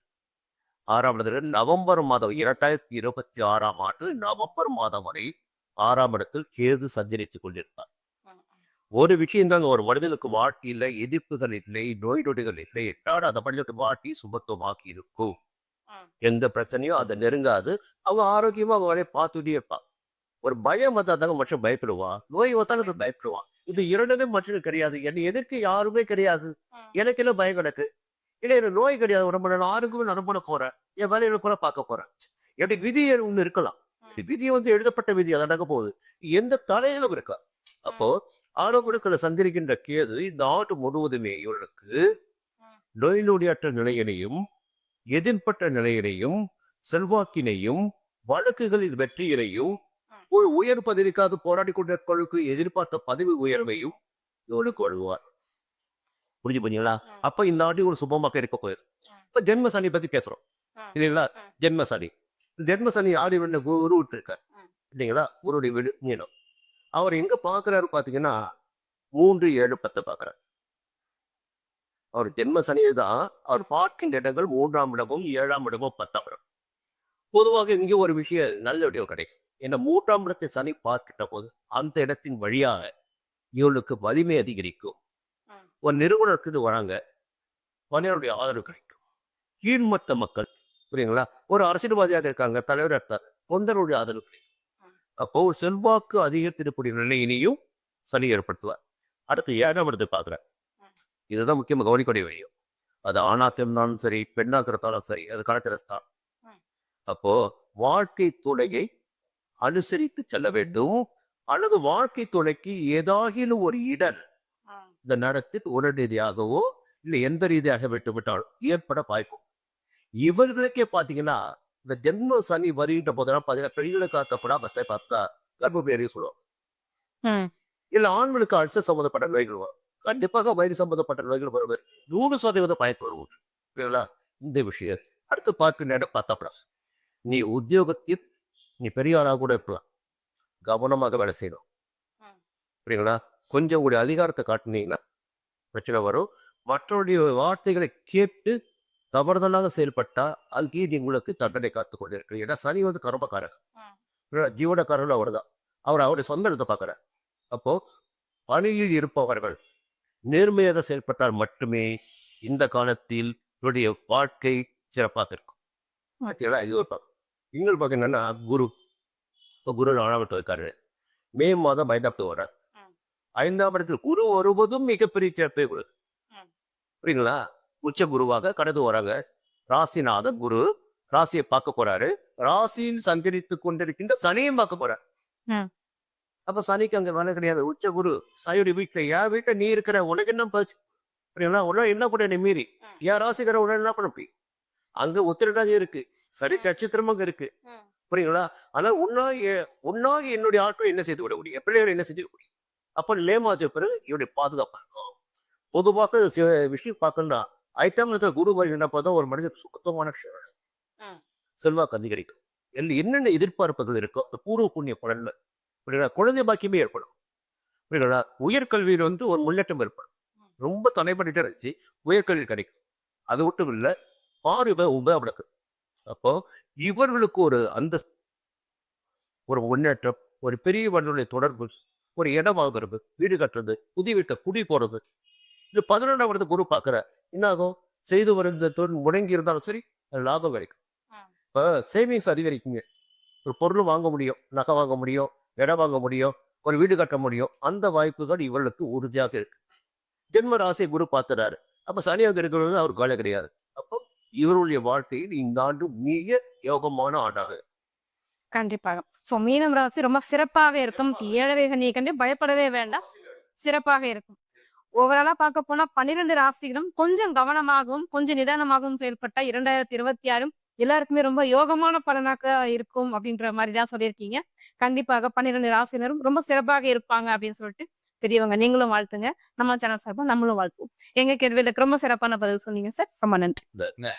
6ஆம் இடத்துல நவம்பர் மாதம் 2026ஆம் ஆண்டு நவம்பர் மாதம் வரை 6ஆம் இடத்தில் கேது சஞ்சரித்துக் கொண்டிருந்தார். ம். ஒரு விஷயம் தாங்க, ஒரு மனிதனுக்கு வாழ்க்கையில எதிர்ப்புகள் இல்லை, நோய் நொடிகள் இல்லை என்றால் அந்த மனிதனுக்கு வாழ்க்கை சுபத்துவமாக்கி இருக்கும். ம். எந்த பிரச்சனையும் அதை நெருங்காது. அவங்க ஆரோக்கியமா அவங்க வேலையை பார்த்துட்டே இருப்பான். ஒரு பயம் வந்தா தாங்க மனுஷன் பயப்படுவான். நோய் வந்தாங்க பயப்படுவான். இது இரண்டுமே மனுஷனுக்கு கிடையாது. என்னை எதிர்க்க யாருமே கிடையாது. ம். எனக்கு என்ன பயம் கிடக்கு? இல்லை, எனக்கு நோய் கிடையாது. உடம்பு நான் ஆரோக்கியமா நம்ப போறேன். என் வேலையில கூட பார்க்க போறேன். எப்படி விதி ஒண்ணு இருக்கலாம். விதி எழுதப்பட்ட விதி, அது நடக்க போகுது. எந்த தலையிலும் இருக்கா. அப்போ ஆரோக்கியத்துல சந்திரிக்கின்ற கேது இந்த ஆண்டு முழுவதுமே இவர்களுக்கு நோய் நொடியற்ற நிலையினையும், எதிர்பட்ட நிலையினையும், செல்வாக்கினையும், வழக்குகளில் வெற்றியினையும், ஒரு உயர் பதவிக்காக போராடி கொண்டிருப்பவர்களுக்கு எதிர்பார்த்த பதவி உயர்வையும் இவனுக்கு வழங்குவார். புரிஞ்சு பண்ணீங்களா? அப்ப இந்த ஆண்டு ஒரு சுபமாக இருக்க போயிரு. இப்ப ஜென்ம சனி பத்தி பேசுறோம் இல்லைங்களா? ஜென்ம சனி. ஜென்ம சனி ஆடி வீடு குரு விட்டு இருக்கார் இல்லைங்களா? குருடைய வீடு மீனம். அவர் எங்க பாக்குறாரு பாத்தீங்கன்னா 3, 7, 10 பாக்குறாரு. அவர் ஜென்ம சனியை தான் அவர் பார்க்கின்ற இடங்கள் 3ஆம் இடமும் 7ஆம் இடமும் 10ஆம் இடம். பொதுவாக இங்கே ஒரு விஷயம் நல்ல விடியோ கிடைக்கும். ஏன்னா 3ஆம் இடத்தை சனி பார்க்கின்ற போது அந்த இடத்தின் வழியாக இவளுக்கு வலிமை அதிகரிக்கும். ஒரு நிறுவனத்துக்கு வராங்க, பணியாளருடைய ஆதரவு கிடைக்கும். கீழ்மட்ட மக்கள் புரியுங்களா? ஒரு அரசியல்வாதியாக இருக்காங்க, தலைவர் இருக்கார், தொண்டருடைய ஆதரவு கிடைக்கும். அப்போ ஒரு செல்வாக்கு அதிகரிக்கக்கூடிய நிலையினையும் சனி ஏற்படுத்துவார். அடுத்து 7ஆம் இடத்தை பார்க்குறார். இதுதான் முக்கியமாக கவனிக்கூடிய விஷயம். அது ஆணாக இருந்தாலும் சரி, பெண்ணாக இருந்தாலும் சரி, அது கணக்கு. அப்போ வாழ்க்கை துணையை அனுசரித்து செல்ல வேண்டும். அல்லது வாழ்க்கை துணைக்கு ஏதாகிலும் ஒரு இடர் இந்த நடத்தில் உடல் ரீதியாகவோ இல்லை எந்த ரீதியாக விட்டுவிட்டாலும் ஏற்பட வாய்க்கும். இவர்களுக்கே பார்த்தீங்கன்னா இந்த ஜென்ம சனி வருகின்ற போதெல்லாம் பார்த்தீங்கன்னா பெண்களுக்கு ஆத்தப்பட அவஸ்தை பார்த்தா கர்ப்பப்பேரி சொல்லுவோம். இல்லை ஆண்களுக்கு அல்சர் சம்பந்தப்பட்ட நோய்கள் வரும். கண்டிப்பாக வயிறு சம்பந்தப்பட்ட நோய்கள் வருவது 100% பயன்படுவோம். புரியுங்களா? இந்த விஷயம் அடுத்து பார்க்க நேரம் பார்த்தா நீ உத்தியோகத்தில் நீ பெரியாராக கூட இருக்கலாம். கவனமாக வேலை செய்யணும். புரியுங்களா? கொஞ்சம் உடைய அதிகாரத்தை காட்டினீங்கன்னா பிரச்சனை வரும். மற்றவருடைய வார்த்தைகளை கேட்டு தவறுதலாக செயல்பட்டா அதுக்கு உங்களுக்கு தண்டனை காத்து கொண்டு இருக்கு. ஏன்னா சனி கர்மக்காரர், ஜீவனக்காரர்கள் அவர் தான். அவருடைய சொந்த இடத்தை பார்க்கிறார். அப்போ பணியில் இருப்பவர்கள் நேர்மையாக செயல்பட்டால் மட்டுமே இந்த காலத்தில் இவருடைய வாழ்க்கை சிறப்பாக இருக்கும். இது ஒரு பக்கம். இன்னொரு பக்கம் என்னன்னா குரு. இப்போ குரு 4ஆம் இடத்துல இருக்காரு. மே மாதம் 5ஆம் வர 5ஆம் இடத்தில் குரு வருவதும் மிகப்பெரிய சிறப்பை குரு. புரியுங்களா? உச்ச குருவாக கடந்து வராங்க. ராசிநாதன் குரு ராசியை பார்க்க போறாரு. ராசியில் சஞ்சரித்து கொண்டிருக்கின்ற சனியும் பார்க்க போறாரு. அப்ப சனிக்கு அங்க வேலை கிடையாது. உச்ச குரு சனியுடைய வீட்டுல, என் வீட்டுல நீ இருக்கிற உனக்கு என்ன போச்சு? புரியுங்களா? உடனே என்ன கூட என்னை மீறி என் ராசிக்கிற உடனே என்ன பண்ணி அங்க உத்திரடாதி இருக்கு, சரி நட்சத்திரமாக இருக்கு. புரியுங்களா? ஆனா உன்னாக என்னுடைய ஆட்டம் என்ன செய்து விட முடியும்? பிள்ளைகள் என்ன செஞ்சு முடியும்? அப்ப லேமாச்ச பிறகு இவருடைய பாதுகாப்பு இருக்கும். பொதுவாக விஷயம் பார்க்கணும்னா ஐட்டம்ல குரு வருகின்றப்பதான் ஒரு மனிதன் சுத்தமான செல்வாக்கு அதிகரிக்கும். என்னென்ன எதிர்பார்ப்புகள் இருக்கோ அந்த பூர்வ புண்ணிய பலன்ல குழந்தை பாக்கியமே ஏற்படும். புரியுங்களா? உயர்கல்வியில் ஒரு முன்னேற்றம் ஏற்படும். ரொம்ப தடைபட்டு இருந்துச்சு, உயர்கல்வி கிடைக்கும். அது மட்டும் இல்ல, பார்வை உபயோகம். அப்போ இவர்களுக்கு ஒரு அந்த ஒரு முன்னேற்றம், ஒரு பெரியவர்களுடைய தொடர்பு, ஒரு இடம் வாங்குறது, வீடு கட்டுறது, புதிய வீட்டை குடி போறது. இது 11ஆம் இடத்த குரு பார்க்கிறார். என்ன ஆகும்? செய்து வருகிற தொழில் முடங்கி இருந்தாலும் சரி, அது லாபம் கிடைக்கும். இப்ப சேவிங்ஸ் அதிகரிக்குங்க. ஒரு பொருள் வாங்க முடியும், நகை வாங்க முடியும், இடம் வாங்க முடியும், ஒரு வீடு கட்ட முடியும். அந்த வாய்ப்புகள் இவர்களுக்கு உறுதியாக இருக்கு. ஜென்ம ராசியை குரு பார்த்துறாரு. அப்ப சனியாக இருக்கிறது அவருக்கு வேலை கிடையாது. அப்போ இவருடைய வாழ்க்கையில் இந்த ஆண்டு மிக யோகமான ஆண்டாக இருக்கு. கண்டிப்பாக. ஸோ மீனம் ராசி ரொம்ப சிறப்பாக இருக்கும். ஏழரை சனியை கண்டு பயப்படவே வேண்டாம். சிறப்பாக இருக்கும். ஓவராலா பார்க்க போனா 12 ராசிகளும் கொஞ்சம் கவனமாகவும், கொஞ்சம் நிதானமாகவும் செயல்பட்டா 2026 எல்லாருக்குமே ரொம்ப யோகமான பலனாக இருக்கும் அப்படின்ற மாதிரி தான் சொல்லியிருக்கீங்க. கண்டிப்பாக 12 ராசியினரும் ரொம்ப சிறப்பாக இருப்பாங்க அப்படின்னு சொல்லிட்டு பெரியவங்க நீங்களும் வாழ்த்துங்க. நம்ம சேனல் சார்பா நம்மளும் வாழ்த்துவோம். எங்க கேள்விகளுக்கு ரொம்ப சிறப்பான பதில் சொன்னீங்க சார். ரொம்ப நன்றி. இந்த